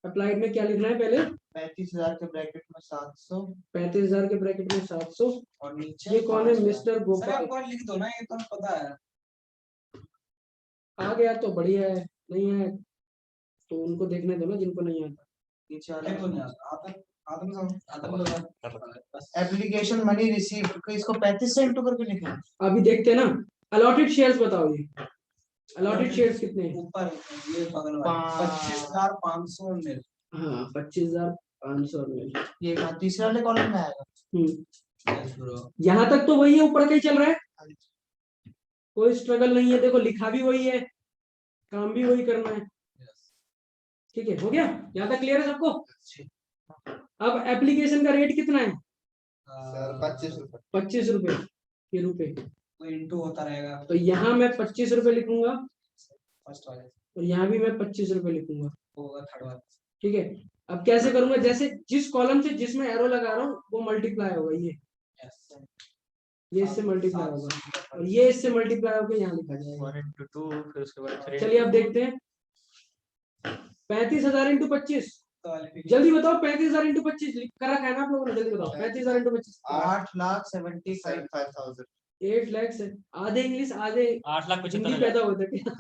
अप्लाइड में क्या लिखना है पहले? 35,000 के ब्रैकेट में 700 35,000 के ब्रैकेट में 700। और नीचे ये कौन है? 5,000। Mister sir Gopal. आप कौन लिख दो ना, ये तो पता है। आ गया तो बढ़िया है, नहीं है तो उनको देखने दो ना जिनको नहीं आता। नीचे क्या वाला तो नहीं आता? आतम एप्लीकेशन मनी रिसीव, इसको 35 से इंटू करके लिखा है। अभी देखते हैं ना। अलॉटेड शेयर्स बताओ, ये अलॉटेड शेयर्स कितने हैं? ऊपर ये बगल वाला 25,500 मिल। हाँ, 25,500 में। ये कहाँ तीसरे वाले कॉलम में आएगा? यहाँ तक तो वही है, ऊपर का ही चल रहा है। कोई स्ट्रगल नहीं है, देखो लिखा भी वही है, काम भी वही करना है। ठीक है, हो गया, यहाँ तक क्लियर है सबको। अब एप्लीकेशन का रेट कितना है? सर 25 रुपए। 25 रुपए के रुपए, तो इंटू होता रहेगा तो यहाँ मैं 25 रुपए लिखूंगा फर्स्ट वाले, और यहाँ भी मैं 25 रुपए लिखूंगा। होगा थर्ड वाला। ठीक है, अब कैसे करूंगा, जैसे जिस कॉलम से जिसमें एरो लगा रहा हूँ वो मल्टीप्लाई होगा, ये इससे मल्टीप्लाई होगा और ये इससे मल्टीप्लाई होकर यहाँ लिखा जाएगा। 1 into 2 फिर उसके बाद 3 चलिए अब देखते हैं, 35,000 इंटू 25, जल्दी बताओ 35,000 इंटू 25 कर रखा है ना आप लोगों ने, जल्दी बताओ 35,000 इंटू 25। 8,75,000। 8 लाख से आधे इंग्लिश आधे 8,75,000 हिंदी पैदा होते क्या?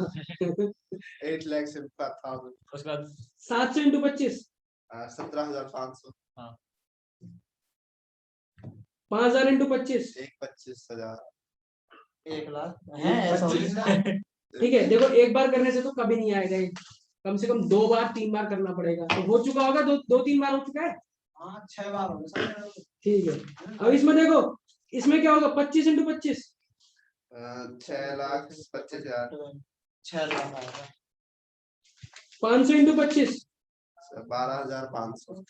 8,75,000। उसके बाद 700 इंटू 25, 17,500। 5,000 इंटू 25, 25,000। 1 लाख है ऐसा हो सकता है। ठीक है, देखो एक बार करने से तो कभी नहीं आएगा ये, कम से कम 2 बार 3 बार करना पड़ेगा, तो हो चुका होगा, 2-3 बार हो चुका है। हाँ 6 बार हो गया। ठीक है, अब इसमें देखो, इसमें क्या होगा, 25 इंटू 25, 6,25,000। 6 लाख आएगा। 500 इंटू 25, 12,500।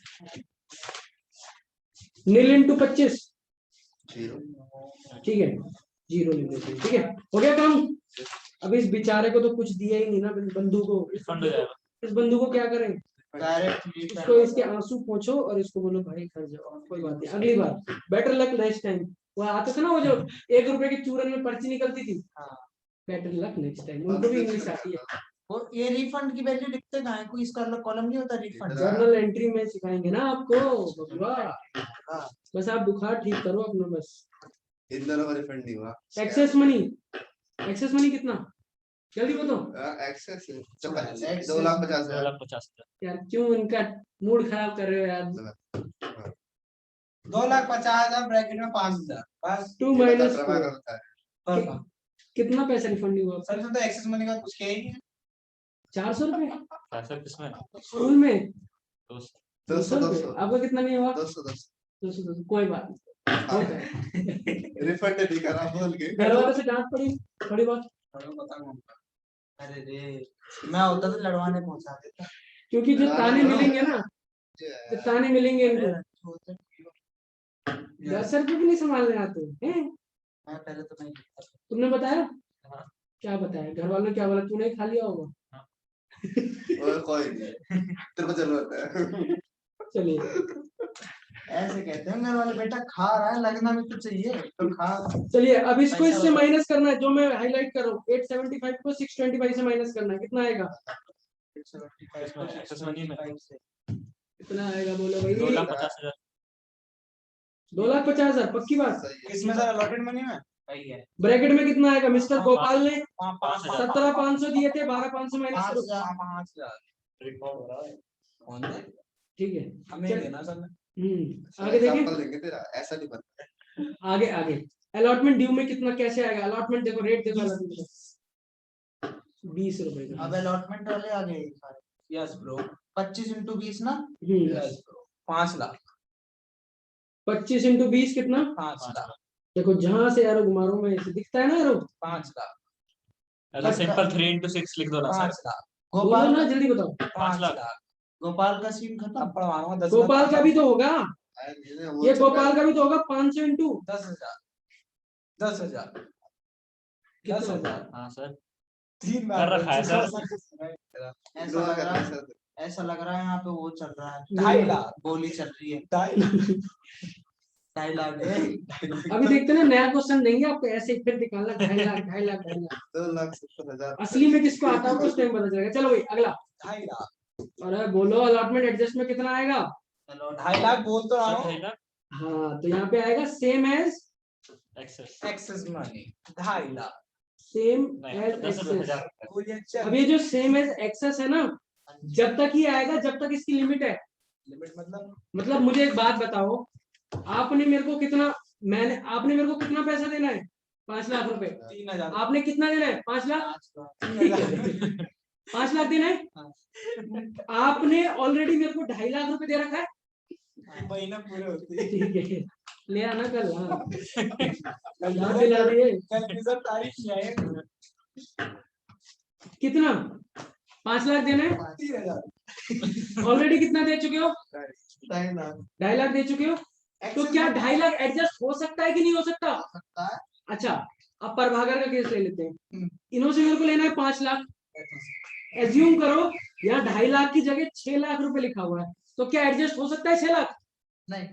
नील इंटू 25, 0। ठीक है, 0 लिख देते हैं। ठीक है, हो गया काम। अब इस बेचारे को तो कुछ दिया ही नहीं ना, बंधु को, रिफंड हो जाएगा। इस बंधु को क्या करें, डायरेक्ट इसको इसके आंसू पोंछो और इसको बोलो भाई घर जाओ, कोई बात नहीं, अगली बार बेटर लक नेक्स्ट टाइम। वो आते थे ना, वो जो 1 रुपए के चूरन में पर्ची निकलती थी, बेटर लक नेक्स्ट टाइम, उनको भी इंग्लिश आती है। वो ये रिफंड की वैल्यू लिखते कहाँ है, कोई इसका अलग कॉलम नहीं होता रिफंड। जर्नल एंट्री में सिखाएंगे ना आपको बबुआ, बस आप बुखार ठीक करो अपना बस। इन दोनों का रिफंड नहीं हुआ। एक्सेस मनी कितना, जल्दी बताओ। एक्सेस 2,50,000। 2,50,000। यार क्यों इनका मूड खराब कर रहे हो यार। 2,50,000 ब्रैकेट में 5,000 बस। 2 माइनस का होता है। पर कितना पैसा रिफंड नहीं हुआ? सर तो एक्सेस मनी का कुछ किया ही नहीं है। 400 रुपए पैसा किसमें? स्कूल में 200। 200। आपका कितना नहीं हुआ? 200। कोई बात नहीं, रिफंड नहीं करा बोल के घर वालों से डांट पड़ी थोड़ी बहुत, अरे रे, मैं होता तो लड़वाने पहुंचा देता। क्योंकि जो ताने मिलेंगे ना, जो ताने मिलेंगे इनको, 10 रुपए भी नहीं संभालने आते हैं। मैं पहले तो नहीं लिखता। तुमने बताया? क्या बताया? घर वालों ने क्या बोला? तूने खा लिया होगा। और कोई नहीं, तेरे को जरूरत है। चलिए ऐसे कहते हैं घर वाले, बेटा खा रहा है, लगना भी तो चाहिए तो खा। चलिए, अब इसको इससे माइनस करना है, जो मैं हाईलाइट कर रहा हूँ। 875 को 625 से माइनस करना है, कितना आएगा? एक्सेस मनी में कितना आएगा बोलो भाई? 2,50,000। 2,50,000 पक्की बात। इसमें सर अलॉटेड मनी में सही है। ब्रैकेट में कितना आएगा? मिस्टर गोपाल ने 5,000 17,500 दिए थे, 12,500 माइनस करो। 5,000 रिकॉर्ड हो रहा है। कौन दे? ठीक है, हमें देना सर। आगे देखिए, एग्जांपल देंगे तेरा, ऐसा नहीं बनता। आगे अलॉटमेंट ड्यू में कितना कैसे आएगा? अलॉटमेंट देखो, रेट देखो, 20 रुपए का। अब अलॉटमेंट वाले आ गए सारे। Yes bro. 25 इंटू 20 ना। Yes bro. 5 लाख। 25 इंटू 20 कितना? 5 लाख। देखो जहां से एरो घुमा रहा हूं मैं, इसे दिखता है ना एरो? 5 लाख। ऐसा सिंपल 3 into 6 लिख दो ना सर। 5 लाख। बोलो गोपाल ना, जल्दी बताओ। 5 लाख। गोपाल का सीन खत्म। अब पढ़वाऊंगा 10 गोपाल का भी तो होगा, ये गोपाल का भी तो होगा। 500 इंटू 10,000। 10,000। कितना? 10,000। हाँ सर, 3 कर रखा है सर। ऐसा लग रहा है यहाँ पे वो चल रहा है, 2.5 लाख। गोली चल रही है। 2.5 लाख है। अभी देखते हैं ना, नया क्वेश्चन देंगे आपको, ऐसे ही फिर निकालना। 2.5 लाख 2.5 लाख 2.5 लाख 2,70,000। असली में किसको आता होगा उस टाइम पता चलेगा। चलो भाई अगला। 2.5 लाख। अरे बोलो, अलॉटमेंट एडजस्ट में कितना आएगा? 2.5 लाख बोल तो रहा हूँ। हाँ, तो यहाँ पे आएगा same as excess excess money 2.5 lakh. Same as 10,000। Excess. अब ये जो सेम एज एक्सेस है ना, जब तक ही आएगा जब तक इसकी लिमिट है। लिमिट मतलब मुझे एक बात बताओ, आपने मेरे को कितना पैसा देना है? 5 लाख रुपए। 3,000। आपने कितना देना है? 5 लाख। 5 लाख देना है। आपने ऑलरेडी मेरे को 2.5 लाख रुपए दे रखा है। महीना पूरे होते हैं। ठीक है, ले आना कल। हाँ याद दिला दिए। कल रिजल्ट तारीख नहीं आएगा। कितना 5 लाख देना है? 3000 ऑलरेडी कितना दे चुके हो? 2.5 लाख 2.5 लाख दे चुके हो। तो क्या 2.5 लाख एडजस्ट हो सकता है कि नहीं हो सकता? सकता है। अच्छा अब प्रभाकर का केस ले लेते हैं। हम्म। इन्हों से मेरे को लेना है 5 लाख। एज्यूम करो यहाँ 2.5 लाख की जगह 6 लाख रुपए लिखा हुआ है, तो क्या एडजस्ट हो सकता है 6 लाख? नहीं,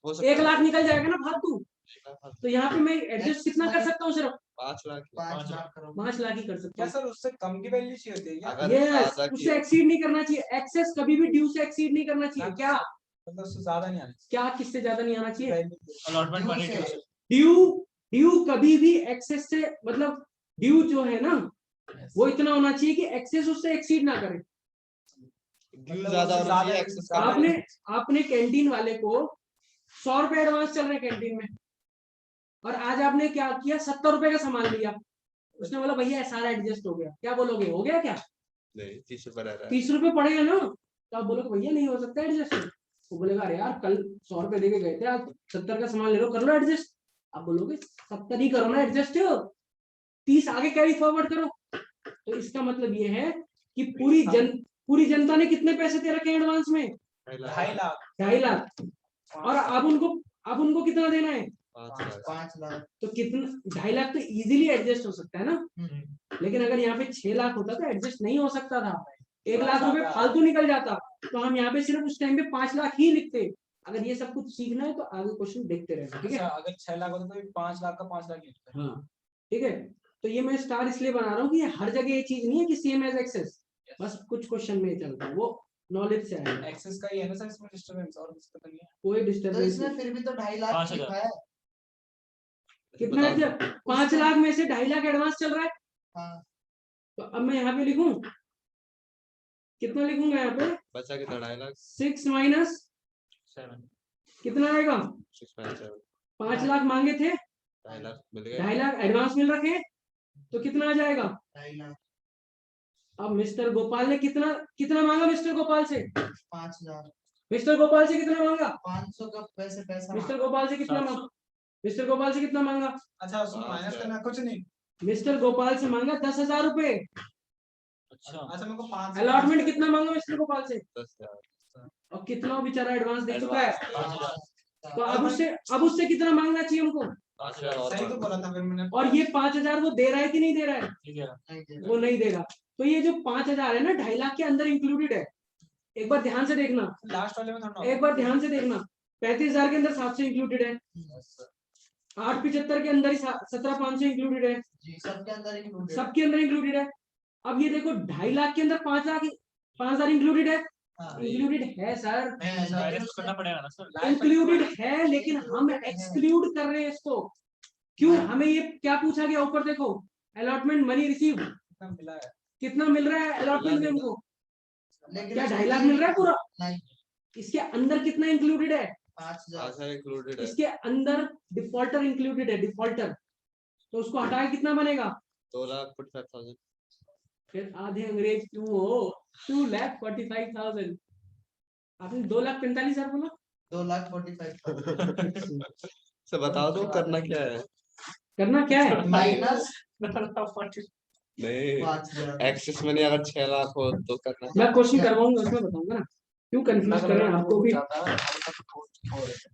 हो 1 लाख निकल जाएगा ना फालतू। सकता तो यहाँ पे मैं एडजस्ट कितना कर सकता हूँ? सिर्फ 5 लाख 5 लाख करोड़ 5 लाख ही कर सकता क्या हूँ। सर उससे कम की वैल्यू चाहिए होती है क्या? अगर यस, ज्यादा की उससे एक्सीड नहीं करना चाहिए। एक्सेस कभी भी ड्यू से एक्सीड नहीं करना चाहिए। क्या मतलब उससे ज्यादा नहीं आनी क्या किससे ज्यादा नहीं आना चाहिए? चाहिए। अलॉटमेंट मनी ड्यू से। ड्यू ड्यू कभी भी एक्सेस से, मतलब ड्यू जो है ना वो इतना होना चाहिए कि एक्सेस उससे एक्सीड ना करे। ड्यू ज्यादा होना चाहिए, एक्सेस कम आपने आपने कैंटीन वाले को 100 रुपए एडवांस चल रहे कैंटीन में, और आज आपने क्या किया, 70 रुपए का सामान लिया। उसने बोला भैया सारा एडजस्ट हो गया, क्या बोलोगे? हो गया क्या? नहीं 30 रुपए रह रहा है। 30 रुपए पड़ेगा ना। तो आप बोलोगे भैया नहीं हो सकता एडजस्ट। वो बोलेगा अरे यार कल 100 रुपए देके गए थे, आज 70 का सामान ले लो, कर लो एडजस्ट। आप बोलोगे 70 ही करो ना एडजस्ट, 30 आगे कैरी फॉरवर्ड करो। तो इसका मतलब ये है कि पूरी जनता ने कितने पैसे दे रखे हैं एडवांस में? 2.5 लाख 2.5 लाख। और अब उनको कितना देना है? 5 लाख 5 लाख। तो कितना 2.5 लाख तो इजीली एडजस्ट हो सकता है ना। लेकिन अगर यहाँ पे 6 लाख होता तो एडजस्ट नहीं हो सकता था। 1 लाख रुपए फालतू निकल जाता। तो हम यहाँ पे सिर्फ उस टाइम पे 5 लाख ही लिखते। अगर ये सब कुछ सीखना है तो आगे क्वेश्चन देखते रहना, ठीक है? अच्छा अगर 6 लाख होता तो 5 लाख का 5 लाख लिखते हैं। हाँ ठीक है। तो ये मैं स्टार इसलिए बना रहा हूँ कि हर जगह ये चीज नहीं है कि सेम एज एक्सेस, बस कुछ क्वेश्चन में चलता है, वो नॉलेज से आएगा। एक्सेस का ही है ना सर इसमें डिस्टरबेंस, और कुछ तो नहीं है। कोई तो डिस्टर्बेंस इसमें फिर भी तो 2.5 लाख 5,000 लिखा है। कितना है? 5 लाख में से 2.5 लाख एडवांस चल रहा है। हाँ। तो अब मैं यहाँ पे लिखूं, कितना लिखूंगा यहाँ पे? बचा कितना 2.5 लाख 6 माइनस 7 कितना आएगा? 6.7 5 लाख मांगे थे, 2.5 लाख मिल गए। 2.5 लाख एडवांस मिल रखे, तो कितना आ जाएगा? 2.5 लाख। अब मिस्टर गोपाल ने कितना मांगा? मिस्टर गोपाल से 5 लाख। मिस्टर गोपाल से कितना मांगा? 500 का पैसा मिस्टर गोपाल से कितना मांगा? मिस्टर गोपाल से कितना मांगा? अच्छा उसमें माइनस करना कुछ नहीं। मिस्टर गोपाल से मांगा 10,000 रुपए। अच्छा अच्छा मेरे को 5 अलॉटमेंट कितना मांगा मिस्टर गोपाल से? 10,000 और कितना वो बेचारा एडवांस दे चुका है। 5,000 तो अब उससे कितना मांगना चाहिए हमको? 5,000 और सही तो बोला था फिर मैंने। और ये 5,000 वो दे रहा है कि नहीं दे रहा है? ठीक है। नहीं दे वो नहीं देगा। तो ये जो 5,000 है ना 2.5 लाख के अंदर इंक्लूडेड है। एक बार ध्यान से देखना, लास्ट वाले में थोड़ा एक बार ध्यान से देखना। 35,000 के अंदर 700 इंक्लूडेड है, 875 के अंदर ही 17,500 इंक्लूडेड है, जी, सबके अंदर इंक्लूडेड। सबके अंदर इंक्लूडेड है। अब ये देखो 2.5 लाख के अंदर 5,000 इंक्लूडेड है। इंक्लूडेड है सर, माइनस तो करना पड़ेगा ना सर। इंक्लूडेड है, लेकिन हम एक्सक्लूड कर रहे हैं इसको। क्यों? हमें ये क्या पूछा गया ऊपर देखो, अलॉटमेंट मनी रिसीव कितना मिला है। कितना मिल रहा है अलॉटमेंट में हमको? लेकिन क्या 2.5 लाख मिल रहा है पूरा? नहीं, इसके अंदर कितना इंक्लूडेड है? 5,000। 5,000 इंक्लूडेड है। इसके अंदर डिफॉल्टर इंक्लूडेड है, डिफॉल्टर। तो उसको हटाए कितना बनेगा? 2,45,000 फिर आधे अंग्रेज क्यों हो? 2,45,000। आपने 2,45,000 बोला। 2,45,000 से बता दो करना क्या है। करना क्या है? माइनस नहीं 5,000। एक्सेस में नहीं, अगर 6 लाख हो तो करना। मैं क्वेश्चन करवाऊंगा उसमें बताऊंगा ना, क्यों कंफ्यूज कर रहे हैं आपको भी।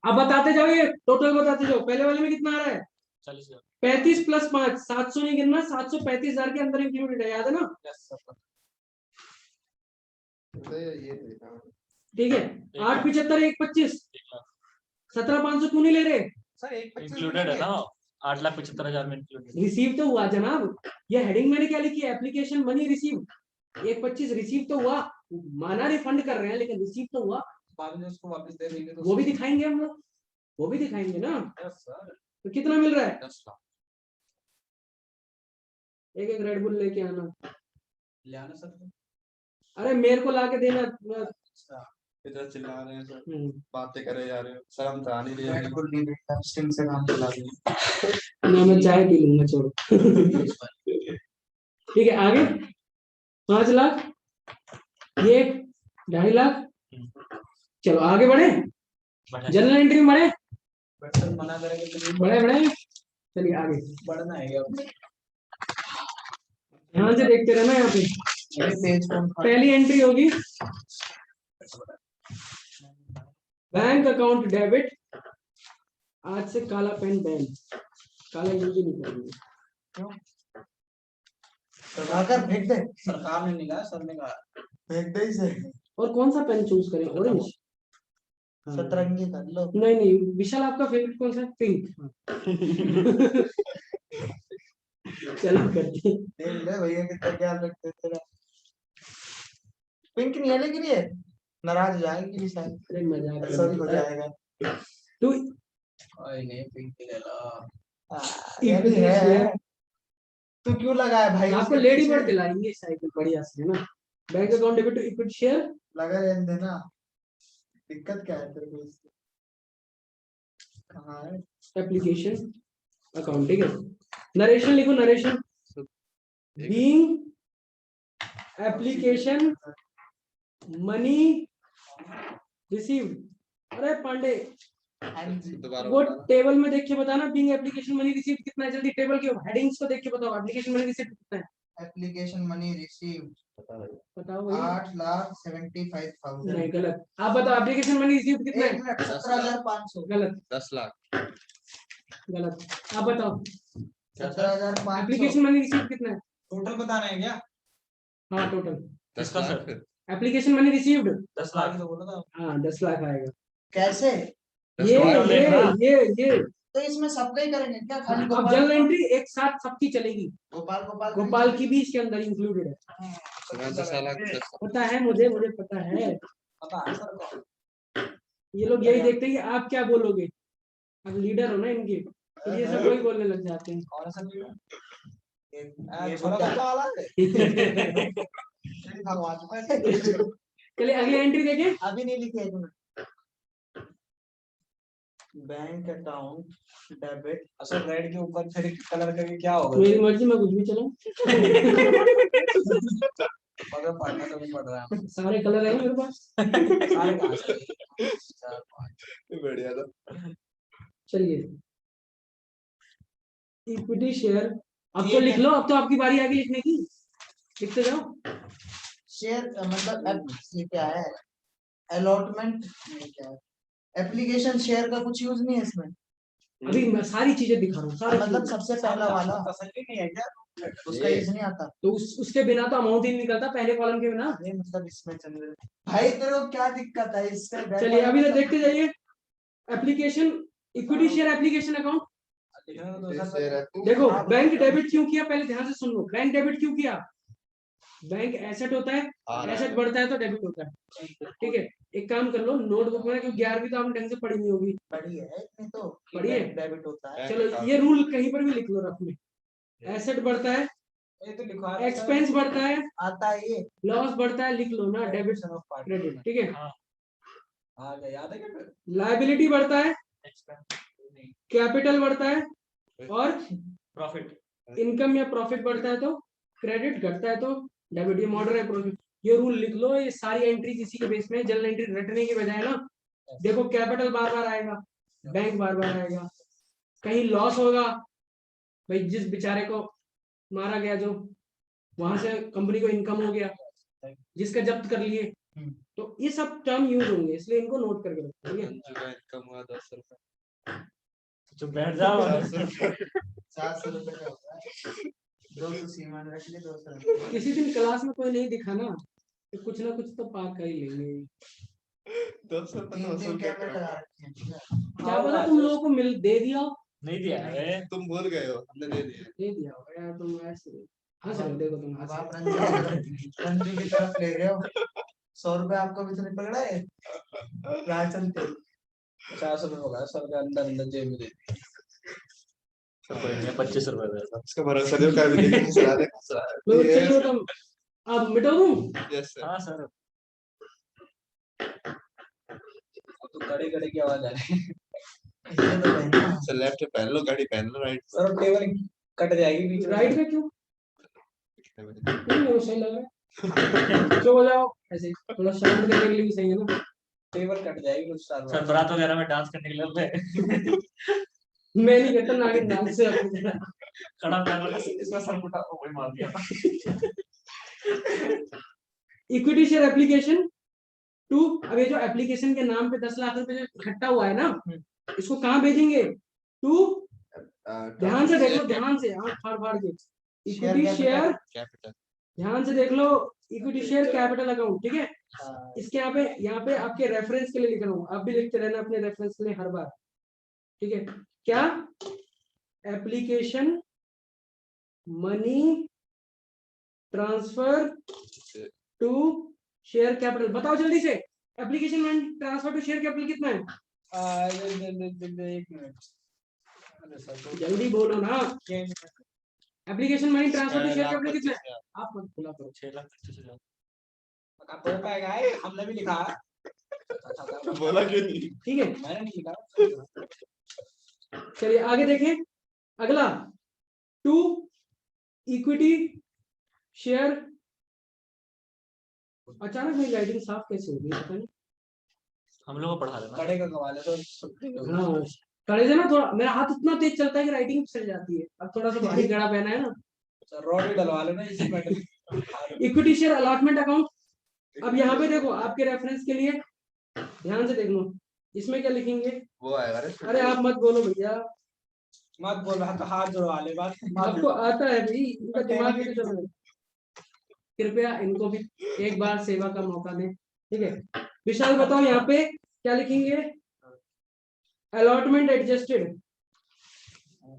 अब बताते जाओ, ये टोटल बताते जाओ। पहले वाले में कितना आ रहा है? 40,000 35 प्लस 5, 700 नहीं गिनना, 735,000 के अंदर इंक्लूडेड है, याद है ना? ये देखा ठीक है। 875 125 1 लाख 17,500 क्यों नहीं ले रहे? सर एक इंक्लूडेड है ना। 8,75,000 में इंक्लूडेड। रिसीव तो हुआ जनाब, ये हेडिंग मैंने क्या लिखी है? Application money receive. 125 रिसीव तो हुआ, माना रिफंड कर रहे हैं लेकिन रिसीव तो हुआ। बाद में उसको वापस दे देंगे तो वो भी दिखाएंगे हम लोग, वो भी दिखाएंगे ना। Yes sir. तो कितना मिल रहा है? 10 लाख एक एक रेड बुल लेके आना। ले आना सर। अरे मेरे को लाके देना। अच्छा इधर चिल्ला रहे हैं सर, हम्म। बातें करे जा रहे हो, शर्म तो आनी नहीं है। रेड बुल नहीं बेटा, स्टिंग से काम चला दिया। ना मैं चाय पी लूंगा, छोड़ो। ठीक है आगे। 5 लाख, ये 2.5 लाख। चलो आगे बढ़े, बढ़िया। जनरल एंट्री में बढ़े। बर्तन मना करेंगे तो बड़े बड़े चलिए आगे बढ़ना है अब। ध्यान से देखते रहना यहाँ पे। ये पेज कौन सा? पहली एंट्री होगी बैंक अकाउंट डेबिट। आज से काला पेन बैन, काला यूज ही नहीं करेंगे। क्यों? आकर फेंक दे, सरकार ने नहीं कहा, सर ने कहा। फेंक दे इसे। और कौन सा पेन चूज करें? ऑरेंज? सतरंगी कर लो। नहीं नहीं, विशाल आपका फेवरेट कौन सा है? पिंक। चलो करते हैं। देख ले भैया कितना ख्याल रखते हैं तेरा। पिंक नहीं है लेकिन ये नाराज हो जाएगी शायद। अरे मजाक कर सॉरी हो रहा है। जाएगा। तू ओए नहीं पिंक ले लो। ये भी है। तू क्यों लगा है भाई? आपको उसके लेडी पीछे? बर्ड दिलाएंगे साइकिल बढ़िया से, है ना? Bank account debit to equity share. लगा रहने देना। दिक्कत क्या है तेरे को इससे? कहाँ है? एप्लीकेशन अकाउंट, ठीक है। नरेशन लिखो, narration being application money received. अरे पांडे दोबारा वो बताना। टेबल में देख के बताना, बीइंग एप्लीकेशन मनी रिसीव्ड कितना है। जल्दी टेबल के हेडिंग्स को देख के बताओ, एप्लीकेशन मनी रिसीव्ड कितना है एप्लीकेशन मनी रिसीव्ड बताओ भाई। 8,75,000। नहीं गलत, आप बताओ एप्लीकेशन मनी रिसीव्ड कितना है। 17,500। गलत 10 लाख। गलत, आप बताओ 17,500। एप्लीकेशन मनी रिसीव्ड कितना है। टोटल बताना है क्या? हाँ टोटल 10 किसका lakh. Sir? Application money received 10 lakh. तो बोला था। हाँ 10 लाख आएगा। कैसे? 10 ये लाख। ये तो इसमें सबका ही करेंगे क्या? खाली अब गोपाल? जनरल एंट्री एक साथ सबकी चलेगी। गोपाल गोपाल गोपाल की भी इसके अंदर इंक्लूडेड है। हाँ, 10 लाख 10 पता है मुझे पता है। पता है सर को। ये लोग यही देखते हैं कि आप क्या बोलोगे। अब लीडर हो ना इनके, तो ये सब वही बोलने लग जाते हैं। कौन सा लीडर? ये छोटा बुड्ढा। बच्चा वाला है। भगवान में। चलिए अगली एंट्री देखें। अभी नहीं लिखे एक मिनट। Bank account debit. असल रेड के ऊपर फिर कलर करके क्या होगा? मेरी मर्जी, मैं कुछ भी चलाऊं। मगर पढ़ना तो नहीं पड़ रहा है। सारे कलर है मेरे पास। सारे कहाँ से? 4 5 बढ़िया था। चलिए इक्विटी शेयर, अब तो लिख लो, अब तो आपकी बारी आ गई लिखने की। लिखते जाओ। शेयर मतलब ये क्या है? अलॉटमेंट क्या है? एप्लीकेशन शेयर का कुछ यूज नहीं है इसमें। अभी मैं सारी चीजें दिखा रहा हूँ, सारी मतलब चीजें। सबसे पहला वाला तसल्ली नहीं है क्या? उसका यूज नहीं आता। तो उसके बिना तो अमाउंट ही नहीं निकलता, पहले कॉलम के बिना। ये मतलब इसमें चल रहा भाई तेरे को क्या दिक्कत है इससे? चलिए अभी तो देखते जाइए। Application equity share application account. देखो बैंक डेबिट क्यों किया, पहले ध्यान से सुन लो। बैंक डेबिट क्यों किया? बैंक एसेट होता है, एसेट बढ़ता है तो डेबिट होता है, ठीक है। एक काम कर लो नोटबुक में, क्योंकि 11वीं तो आपने ढंग से पढ़ी नहीं होगी। बड़ी है इतनी तो बड़ी है? डेबिट होता है। चलो ये रूल कहीं पर भी लिख लो रफ में। एसेट बढ़ता है, ये तो लिखवा है। एक्सपेंस बढ़ता है, आता है ये। लॉस बढ़ता है, लिख लो ना डेबिट ऑफ पार्ट क्रेडिट, ठीक है। हाँ क्या याद है क्या फिर? लायबिलिटी बढ़ता है, कैपिटल बढ़ता है, और प्रॉफिट। इनकम या प्रॉफिट बढ़ता है तो क्रेडिट, घटता है तो डेबिट। ये मॉडर्न है प्रॉफिट। ये रूल लिख लो। ये सारी एंट्री किसी के बेस में, जनरल एंट्री रटने की बजाय ना, देखो कैपिटल बार बार आएगा, बैंक बार बार आएगा, कहीं लॉस होगा भाई, जिस बेचारे को मारा गया जो, वहां से कंपनी को इनकम हो गया, जिसका जब्त कर लिए, तो ये सब टर्म यूज होंगे, इसलिए इनको नोट करके रखो, ठीक है। इनकम हुआ 10 रुपए। चुप बैठ जाओ। 700 रुपए का होता है। 200 सीमा रख ले, 200। किसी दिन क्लास में कोई नहीं दिखा ना, तो कुछ ना कुछ तो पार कर ही लेंगे। 200 तीन कैमरे लगा रखे हैं। क्या पता तुम लोगों को मिल दे दिया हो। नहीं दिया है। तुम भूल गए हो, हमने दे दिया। दे दिया होगा यार, तुम ऐसे हंस रहे हो, देखो तुम अब हंस आप रहे रंजू की तरफ ले रहे हो। 100 रुपए आपको भी तो नहीं पकड़ा है? राह चलते 50 रुपए होगा सर के अंदर अंदर जेब में दे दी। कोई नहीं, 25 रुपए दे दो। इसका भरोसा नहीं, कभी देखने चला दे हो। तो चलो तुम अब मिटो तुम। Yes sir. हाँ सर। तो कड़े कड़े की आवाज आ रही है। ये तो पहना। सर लेफ्ट पहन लो, गाड़ी पहन लो, राइट सर टेबल कट जाएगी बीच में। राइट में क्यों? नहीं, वो सही लग रहा है। चुप हो जाओ, ऐसे थोड़ा शांत करने के लिए भी सही है ना। टेबल कट जाएगी कुछ साल सर बारात वगैरह में डांस करने के लिए होते हैं। मैं नहीं करता नागिन डांस से अपनी तरह। खड़ा पैर लगा इसमें सर उठा वही मार दिया। इक्विटी शेयर एप्लीकेशन टू, अब ये जो एप्लीकेशन के नाम पे 10 लाख रुपए जो इकट्ठा हुआ है ना, इसको कहाँ भेजेंगे? टू, ध्यान से देख लो, ध्यान से, आँख फाड़ फाड़ के, इक्विटी शेयर, कैपिटल ध्यान से देख लो, इक्विटी शेयर कैपिटल अकाउंट, ठीक है। इसके यहाँ पे आपके रेफरेंस के लिए लिख रहा हूँ, आप भी लिखते रहना अपने रेफरेंस के लिए हर बार, ठीक है। क्या? Application money transfer to share capital, बताओ जल्दी से, application money transfer to share capital कितना है? एक मिनट जल्दी बोलो ना, application money transfer to share capital कितना है? आप मत खुला करो। 6,25,000। पता पाएगा हमने भी लिखा है। बोला क्यों नहीं? ठीक है, मैंने नहीं लिखा। चलिए आगे देखें। अगला, टू इक्विटी शेयर, अचानक मेरी राइटिंग साफ कैसे हो गई पता नहीं। हम लोग को पढ़ा देना। कड़े का कमाल है तो हाँ, कड़े से ना थोड़ा मेरा हाथ इतना तेज चलता है कि राइटिंग चल जाती है। अब थोड़ा सा भारी गड़ा पहना है ना। रॉड भी डलवा लेना इसी में। इक्विटी शेयर अलॉटमेंट अकाउंट, अब यहाँ पे देखो आपके रेफरेंस के लिए ध्यान से देख लो, इसमें क्या लिखेंगे? वो आएगा रे। अरे आप मत बोलो भैया, मत बोल रहा तो हाथ जोड़वा ले बात। आपको आता है भाई, इनका दिमाग भी तो चल रहा है। कृपया इनको भी एक बार सेवा का मौका दें, ठीक है। विशाल बताओ यहाँ पे क्या लिखेंगे? अलॉटमेंट एडजस्टेड,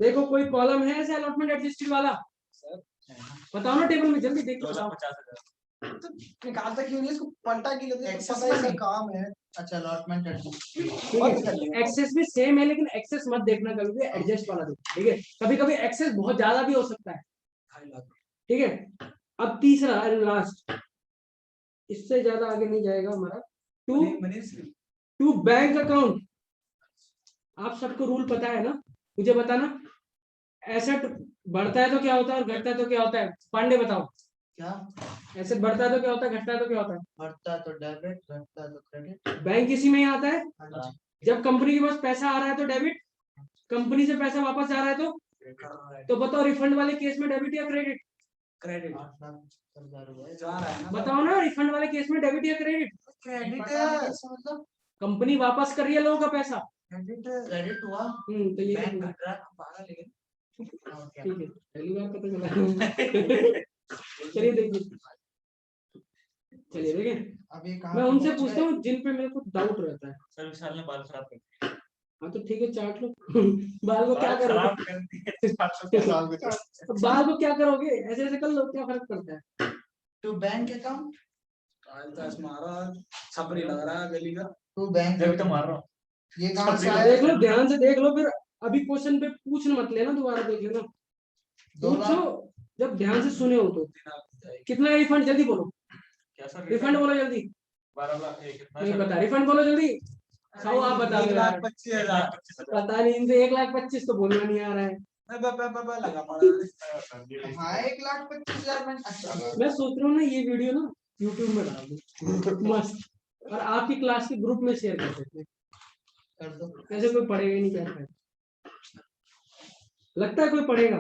देखो कोई कॉलम है ऐसे अलॉटमेंट एडजस्टेड वाला? बताओ ना टेबल में, जल्दी देख लो। 2,50,000। तो निकालता क्यों नहीं इसको, पलटा क्यों लेते? एक्सेस का काम है। अच्छा अलॉटमेंट ठीक है, एक्सेस भी सेम है लेकिन एक्सेस मत देखना कभी भी, एडजस्ट वाला देखो, ठीक है। कभी कभी एक्सेस बहुत ज्यादा भी हो सकता है, ठीक है। अब तीसरा एंड लास्ट, इससे ज्यादा आगे नहीं जाएगा हमारा। टू बैंक अकाउंट, आप सबको रूल पता है ना, मुझे बताना। एसेट बढ़ता है तो क्या होता है और घटता है तो क्या होता है? पांडे बताओ। क्या? एसेट बढ़ता है तो क्या होता है, घटता है तो क्या होता है? बढ़ता तो डेबिट, घटता तो क्रेडिट। बैंक इसी में ही आता है। हाँ जब कंपनी के पास पैसा आ रहा है तो डेबिट, कंपनी से पैसा वापस जा रहा है तो बताओ रिफंड वाले केस में डेबिट या क्रेडिट? क्रेडिट 8,70,000 रुपए जा रहा है ना। बताओ ना, रिफंड वाले केस में डेबिट या क्रेडिट? क्रेडिट है, मतलब कंपनी वापस कर रही है लोगों का पैसा। क्रेडिट हुआ। तो ये बैंक घट रहा है पागल, लेकिन ठीक है, पहली बार पता चला। चलिए देखिए, चलिए देखें, अब ये कहाँ मैं पे उनसे पहुंच पूछता गए? हूँ जिन पे मेरे को डाउट रहता है। सर विशाल ने बाल खराब कर दिए। हाँ तो ठीक है, चाट लो। बाल को क्या बाल खराब करोगे? कर दिए। 500 का। बाल को क्या करोगे? ऐसे ऐसे कर लो, क्या फर्क पड़ता है? टू बैंक अकाउंट, आज तो हमारा छपरी लग रहा है गली का। टू बैंक जब तो मार रहा हूँ। ये कहाँ से छपरी आया? देख लो, ध्यान से देख लो, फिर अभी क्वेश्चन पे पूछ मत लेना, दोबारा देख लेना। 2 पूछो लाख जब ध्यान से सुने हो तो। कितना रिफंड, जल्दी बोलो, क्या सर? रिफंड बोलो जल्दी। 12 लाख कितना? नहीं पता, रिफंड बोलो जल्दी। साहू आप बता दो यार। 1,25,000 पता नहीं, इनसे 1,25,000 तो बोलना नहीं आ रहा है। लगा पड़ा। हाँ 1,25,000 में। अच्छा मैं सोच रहा हूँ ना ये वीडियो ना यूट्यूब में डाल दूं, मस्त, और आपकी क्लास के ग्रुप में शेयर कर सकते हैं। कर दो। ऐसे कोई पढ़ेगा ही नहीं, क्या है? लगता है कोई पढ़ेगा?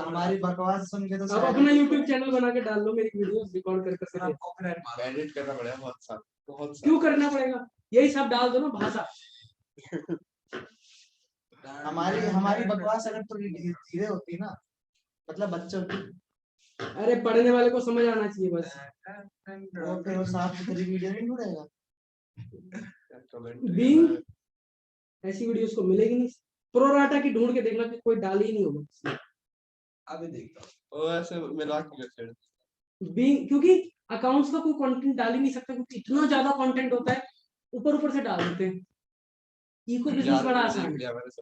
हमारी बकवास सुन के तो अब शायद- अपना यूट्यूब चैनल बना के डाल लो, मेरी वीडियो रिकॉर्ड कर करके। एडिट करना पड़ेगा बहुत सारा, बहुत क्यों करना पड़ेगा? यही सब डाल दो ना, भाषा। हमारी बकवास अगर थोड़ी धीरे होती ना, मतलब बच्चों की, अरे पढ़ने वाले को समझ आना चाहिए बस। वो फिर वो साफ सुथरी वीडियो नहीं ढूंढेगा। Being- ऐसी वीडियोस को मिलेगी नहीं। प्रोराटा की ढूंढ के देखना कि कोई डाल ही नहीं होगा। अभी देखता हूँ। वो ऐसे मिला के वेबसाइट क्योंकि अकाउंट्स का कोई कंटेंट डाल ही नहीं सकता, क्योंकि इतना ज्यादा कंटेंट होता है, ऊपर से डाल देते हैं। इको बिजनेस बड़ा आसान है। मैंने सब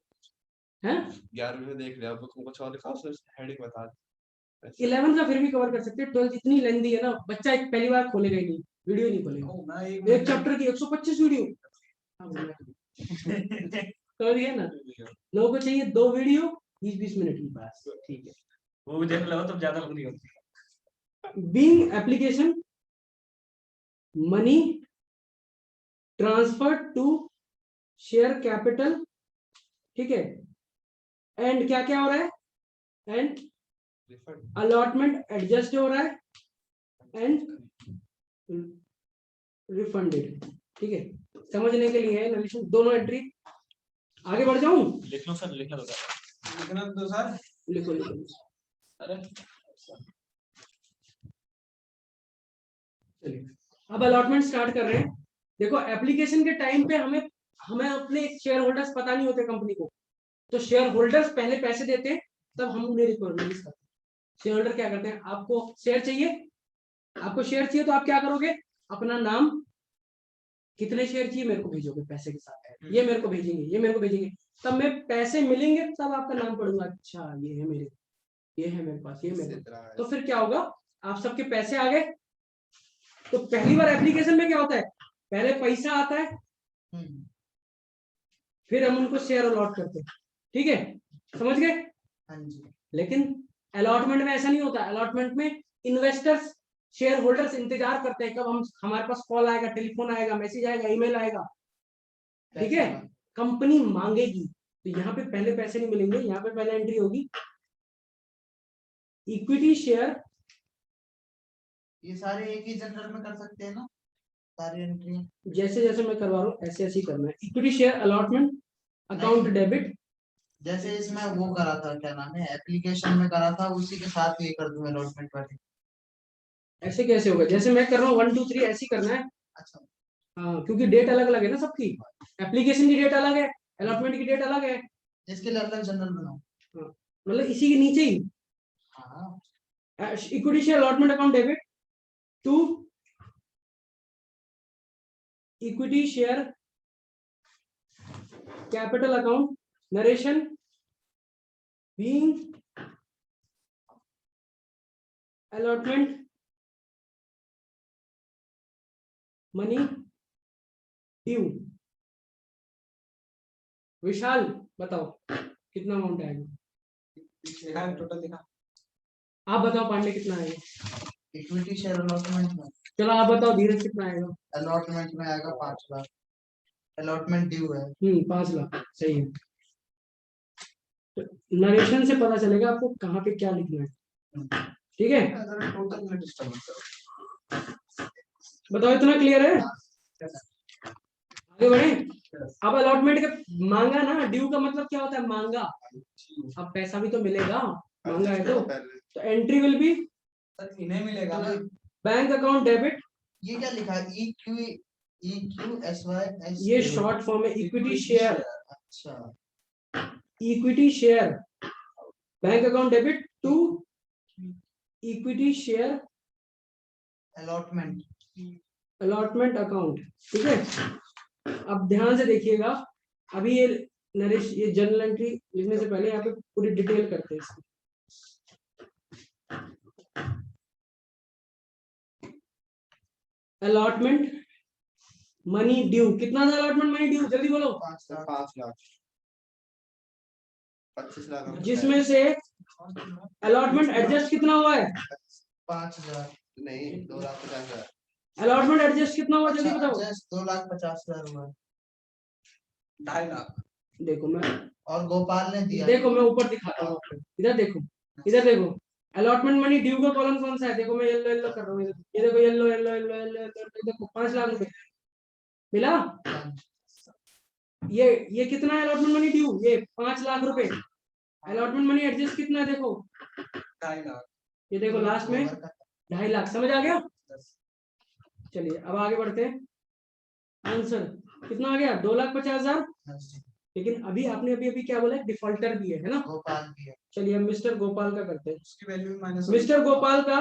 हैं? 11वीं में देख लिया, बुक में कुछ और लिखा, उसने हेडिंग बता दी। 11 का फिर भी कवर कर सकते हैं, 12 इतनी लेंथी है ना, बच्चा एक पहली बार खोलेगा ही नहीं, वीडियो नहीं खोलेगा। मैं एक चैप्टर की 125 वीडियो कर दिया ना। लोगों को चाहिए 2 वीडियो 20-20 मिनट की, बस ठीक है। वो भी देख लो तो ज्यादा लंबी होती है। Being application money transfer to share capital, ठीक है, एंड क्या क्या हो रहा है, एंड अलॉटमेंट एडजस्ट हो रहा है, एंड रिफंडेड, ठीक है। समझने के लिए नरेशन दोनों एंट्री। आगे बढ़ जाऊं, लिख लो सर, लिखना तो सर। लिखना तो सर। लिखो लिखो। अरे चलिए अब अलॉटमेंट स्टार्ट कर रहे हैं। देखो एप्लीकेशन के टाइम पे हमें हमें अपने शेयर होल्डर्स पता नहीं होते कंपनी को, तो शेयर होल्डर्स पहले पैसे देते हैं, तब हम उन्हें रिलीज करते हैं। शेयर होल्डर क्या करते हैं, आपको शेयर चाहिए, आपको शेयर चाहिए तो आप क्या करोगे, अपना नाम, कितने शेयर चाहिए मेरे को भेजोगे पैसे के साथ, ये मेरे को भेजेंगे, ये मेरे को भेजेंगे, तब मैं पैसे मिलेंगे तब आपका नाम पढ़ूंगा, अच्छा ये है मेरे, ये है मेरे पास, ये मेरे पास। तो फिर क्या होगा, आप सबके पैसे आ गए। तो पहली बार एप्लीकेशन में क्या होता है, पहले पैसा आता है, फिर हम उनको शेयर अलॉट करते हैं, ठीक है, समझ गए। हाँ जी। लेकिन अलॉटमेंट में ऐसा नहीं होता। अलॉटमेंट में इन्वेस्टर्स, शेयर होल्डर्स इंतजार करते हैं कब हम, हमारे पास कॉल आएगा, टेलीफोन आएगा, मैसेज आएगा, ईमेल आएगा, ठीक है, कंपनी मांगेगी। तो यहाँ पे पहले पैसे नहीं मिलेंगे, यहाँ पे पहले एंट्री होगी इक्विटी शेयर। ये सारे एक ही जनरल में कर सकते हैं ना, सारी एंट्री। जैसे जैसे मैं करवा रहा हूँ ऐसे ऐसे ही करना है। Equity share allotment account debit, जैसे इसमें वो करा था, क्या नाम है, एप्लीकेशन में करा था, उसी के साथ ये कर दूं अलॉटमेंट वाली। ऐसे कैसे होगा, जैसे मैं कर रहा हूँ 1 2 3 ऐसे ही करना है। अच्छा, हाँ, क्योंकि डेट अलग अलग है ना सबकी, एप्लीकेशन की डेट अलग है, अलॉटमेंट की डेट अलग है, इसके लिए अलग जनरल बनाओ। मतलब इसी के नीचे ही हाँ, equity share allotment account debit to equity share capital account, narration being allotment money due. Vishal बताओ कितना अमाउंट आएगा, लिखा है, टोटल लिखा। आप बताओ पांडे कितना आएगा, इक्विटी शेयर अलॉटमेंट में, चलो आप बताओ धीरज कितना आएगा। अलॉटमेंट में आएगा 5 लाख, अलॉटमेंट ड्यू है। 5 लाख सही है। तो नरेशन से पता चलेगा आपको कहाँ पे क्या लिखना है, ठीक है। टोटल में डिस्टर्ब करो। बताओ इतना क्लियर है, आगे बढ़े। अब अलॉटमेंट का मांगा ना, ड्यू का मतलब क्या होता है, मांगा। अब पैसा भी तो मिलेगा, मांगा है तो एंट्री विल बी सर इन्हें मिलेगा ना। बैंक अकाउंट डेबिट, ये क्या लिखा है, EQSY, ये शॉर्ट फॉर्म है इक्विटी शेयर, अच्छा, equity share bank account debit to equity share allotment. Allotment account, ठीक है। अब ध्यान से देखिएगा, अभी ये नरेश, ये जर्नल एंट्री लिखने से पहले यहाँ पे पूरी डिटेल करते हैं इसकी। अलॉटमेंट मनी ड्यू, कितना था अलॉटमेंट मनी ड्यू, जल्दी बोलो। 5 लाख। 5 लाख, 25 लाख, जिसमें से अलॉटमेंट एडजस्ट कितना हुआ है, 5,000। नहीं 2,50,000। अलॉटमेंट एडजस्ट कितना हुआ, जल्दी बताओ। 2,50,000 हुआ। 2.5 लाख। देखो मैं, और गोपाल ने दिया। देखो मैं ऊपर दिखाता हूँ आपको, इधर देखो, इधर देखो। अलॉटमेंट मनी ड्यू का कॉलम कौन सा है, देखो मैं येलो येलो कर रहा हूँ, ये देखो येलो येलो येलो येलो, देखो 5 लाख रुपए मिला। ये कितना है अलॉटमेंट मनी ड्यू, ये 5 लाख रुपए। अलॉटमेंट मनी एडजस्ट कितना है, देखो 2.5 लाख। ये देखो लास्ट में 2.5 लाख, समझ आ गया। चलिए अब आगे बढ़ते हैं, आंसर कितना आ गया, 2,50,000। लेकिन अभी आपने अभी अभी क्या बोला, डिफॉल्टर भी है ना। गोपाल दिया। चलिए हम मिस्टर गोपाल का करते हैं। उसकी वैल्यू माइनस मिस्टर गोपाल का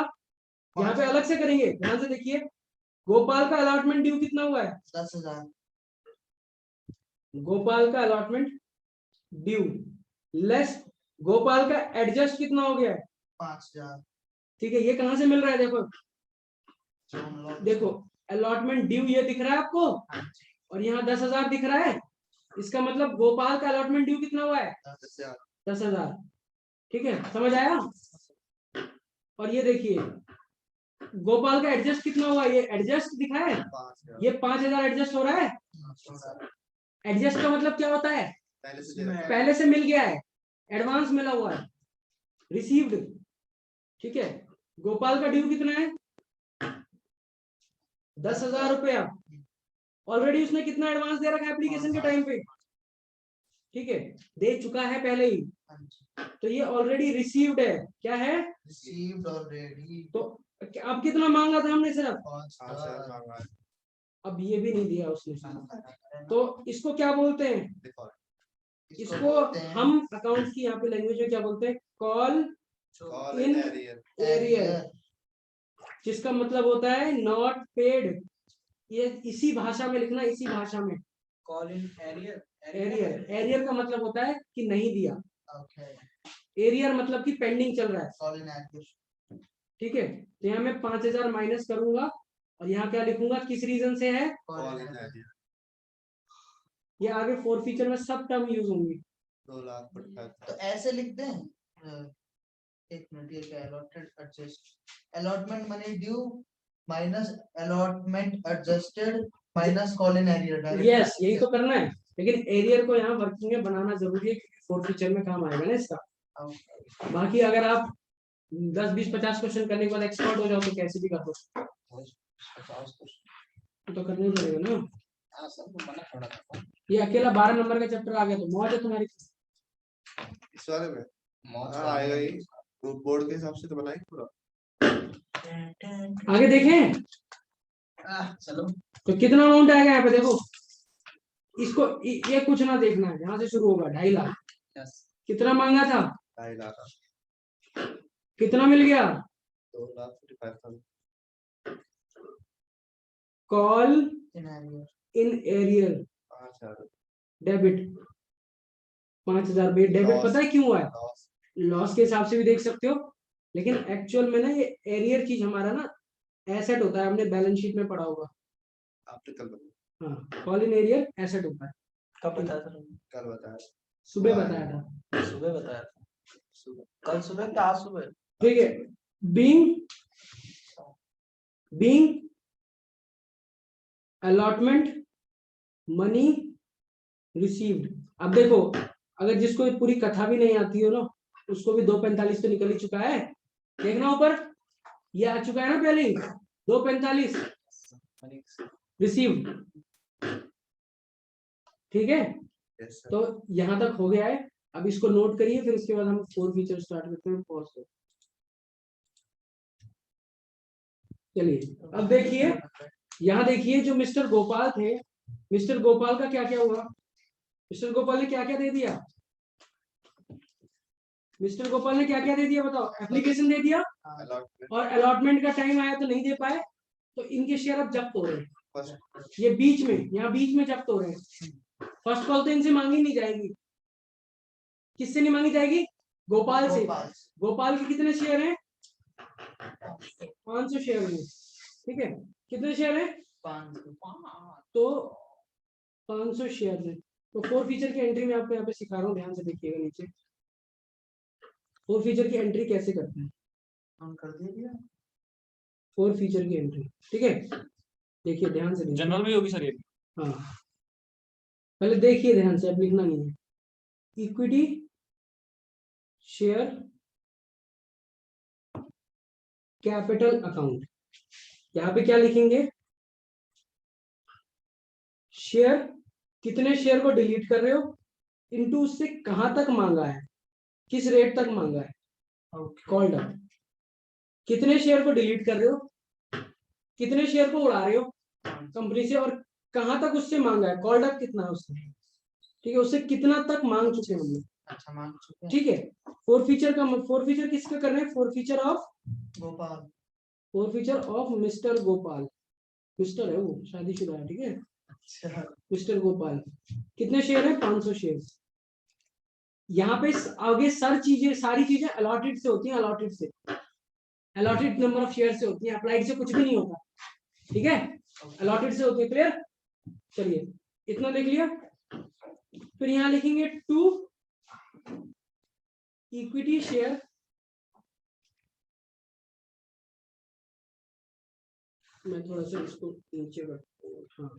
यहाँ पे अलग से करेंगे, ध्यान से देखिए। गोपाल का अलॉटमेंट ड्यू कितना हुआ है, 10,000। गोपाल का अलॉटमेंट ड्यू लेस गोपाल का एडजस्ट कितना हो गया है, 5,000। ठीक है। ये कहां से मिल रहा है, देखो देखो अलॉटमेंट ड्यू ये दिख रहा है आपको, और यहाँ 10,000 दिख रहा है। इसका मतलब गोपाल का अलॉटमेंट ड्यू कितना हुआ है, 10,000, ठीक है, समझ आया। और ये देखिए गोपाल का एडजस्ट कितना हुआ, ये एडजस्ट दिखा है, 5,000 ये 5,000 एडजस्ट हो रहा है। एडजस्ट का मतलब क्या होता है, पहले से दे रखा है। पहले से मिल गया है, एडवांस मिला हुआ है, रिसीव्ड। ठीक है, गोपाल का ड्यू कितना है, 10,000 रुपया। ऑलरेडी उसने कितना एडवांस दे रखा है एप्लीकेशन के टाइम पे, ठीक है, दे चुका है पहले ही, तो ये ऑलरेडी रिसीव्ड है। क्या है, रिसीव्ड ऑलरेडी। तो अब कितना मांगा था हमने सिर्फ, 5,000 मांगा है। अब ये भी नहीं दिया उसने, तो इसको क्या बोलते हैं, Default. इसको हम अकाउंट की यहाँ पे लैंग्वेज में क्या बोलते हैं, call Call in in arrear. Arrear, जिसका मतलब होता है नॉट पेड। ये इसी भाषा में लिखना, इसी भाषा में, call in arrear. Arrear, arrear का मतलब होता है कि नहीं दिया, ओके, एरियर मतलब कि पेंडिंग चल रहा है। Call in arrear. ठीक है, तो यहाँ मैं 5,000 माइनस करूंगा और यहाँ क्या लिखूंगा, किस रीजन से है, Call in arrear. ये आगे फोर फीचर में सब टर्म यूज होंगी। 2,45,000. तो ऐसे लिखते हैं, एक मिनट, ये क्या, allotted adjust, allotment money due minus allotment adjusted minus call in arrear. Yes, यही तो करना है, लेकिन एरियर को यहाँ वर्किंग में बनाना जरूरी है, क्योंकि फोर फीचर में काम आएगा ना इसका। बाकी अगर आप 10, 20, 50 क्वेश्चन करने के बाद एक्सपर्ट हो जाओ तो कैसे भी कर दो, तो करना ही पड़ेगा ना। हाँ सर, वो मना थोड़ा था। ये अकेला 12 नंबर का चैप्टर आ गया तो मौज है तुम्हारी। इस वाले में मौज हाँ आएगा ही, तो बोर्ड के हिसाब से तो बनाएंगे पूरा। आगे देखें, चलो। तो कितना अमाउंट आएगा यहाँ पे देखो, इसको ये कुछ ना देखना है, यहाँ से शुरू होगा 2.5 लाख। यस, कितना मांगा था, 2.5 लाख, कितना मिल गया, 2,45,000. Call in arrear. In arrear 5,000. Debit, 5,000 debit. Loss. पता है क्यों हुआ है, Loss. लॉस के हिसाब से भी देख सकते हो, लेकिन एक्चुअल में ना ये एरियर चीज हमारा ना एसेट होता है, हमने बैलेंस शीट में पढ़ा होगा। आपने कल बताया. हाँ, कॉल इन एरियर एसेट होता है, कब बताया था? कल बताया. सुबह बताया था। सुबह बताया था। सुबह. कल सुबह क्या, आज सुबह? ठीक है, बीइंग अलॉटमेंट मनी रिसीव्ड। अब देखो, अगर जिसको ये पूरी कथा भी नहीं आती हो ना, उसको भी 2:45 तो निकल ही चुका है। देखना ऊपर, ये आ चुका है ना पहले ही, 2:45 रिसीव्ड। ठीक है, Yes, sir. तो यहां तक हो गया है। अब इसको नोट करिए, फिर उसके बाद हम फोर फीचर स्टार्ट करते हैं। पॉज करो, चलिए अब देखिए, यहाँ देखिए जो मिस्टर गोपाल थे, मिस्टर गोपाल का क्या क्या हुआ, मिस्टर गोपाल ने क्या क्या दे दिया, मिस्टर गोपाल ने क्या क्या दे दिया बताओ, एप्लीकेशन दे दिया Allotment. और अलॉटमेंट का टाइम आया तो नहीं दे पाए, तो इनके शेयर अब जब्त हो रहे हैं। First. ये बीच में, यहाँ बीच में जब्त हो रहे हैं। फर्स्ट कॉल तो इनसे मांगी नहीं जाएगी, किससे नहीं मांगी जाएगी, गोपाल से। गोपाल के कितने शेयर हैं, 500 शेयर हैं। ठीक है, कितने शेयर हैं, 500। तो 500 शेयर हैं। तो फोर फीचर की एंट्री में आपको यहाँ पे सिखा रहा हूँ, ध्यान से देखिएगा नीचे। फोर फीचर की एंट्री कैसे करते हैं, ऑन कर दिया। फोर फीचर की एंट्री, ठीक है, देखिए ध्यान से देखिए। जनरल में होगी सर ये। हाँ, पहले देखिए ध्यान से, अब लिखना नहीं है। इक्विटी शेयर कैपिटल अकाउंट, यहाँ पे क्या लिखेंगे, शेयर, कितने शेयर को डिलीट कर रहे हो, इनटू उससे कहां तक मांगा है, किस रेट तक मांगा है, कॉल्ड अप। कितने शेयर को डिलीट कर रहे हो, कितने शेयर को उड़ा रहे हो कंपनी से, और कहां तक उससे मांगा है, कॉल्ड अप कितना है उससे, ठीक है, उससे कितना तक मांग चुके हैं हमने। अच्छा, मान चुके हैं। ठीक है, फोर फीचर किसका कर रहे हैं, four feature of Gopal. Four feature of mister Gopal, mister है वो, शादीशुदा है, ठीक है, अच्छा, मिस्टर गोपाल। कितने शेयर है, 500 शेयर। यहाँ पे आगे सारी चीजें अलॉटेड से होती हैं, अलॉटेड से, अलॉटेड नंबर ऑफ शेयर से होती हैं, अप्लाइड से कुछ भी नहीं होता। ठीक है, अलॉटेड से होती है, क्लियर। चलिए इतना लिख लिया, फिर यहाँ लिखेंगे टू इक्विटी शेयर मैं थोड़ा सा इसको नीचे करता हूँ। हाँ,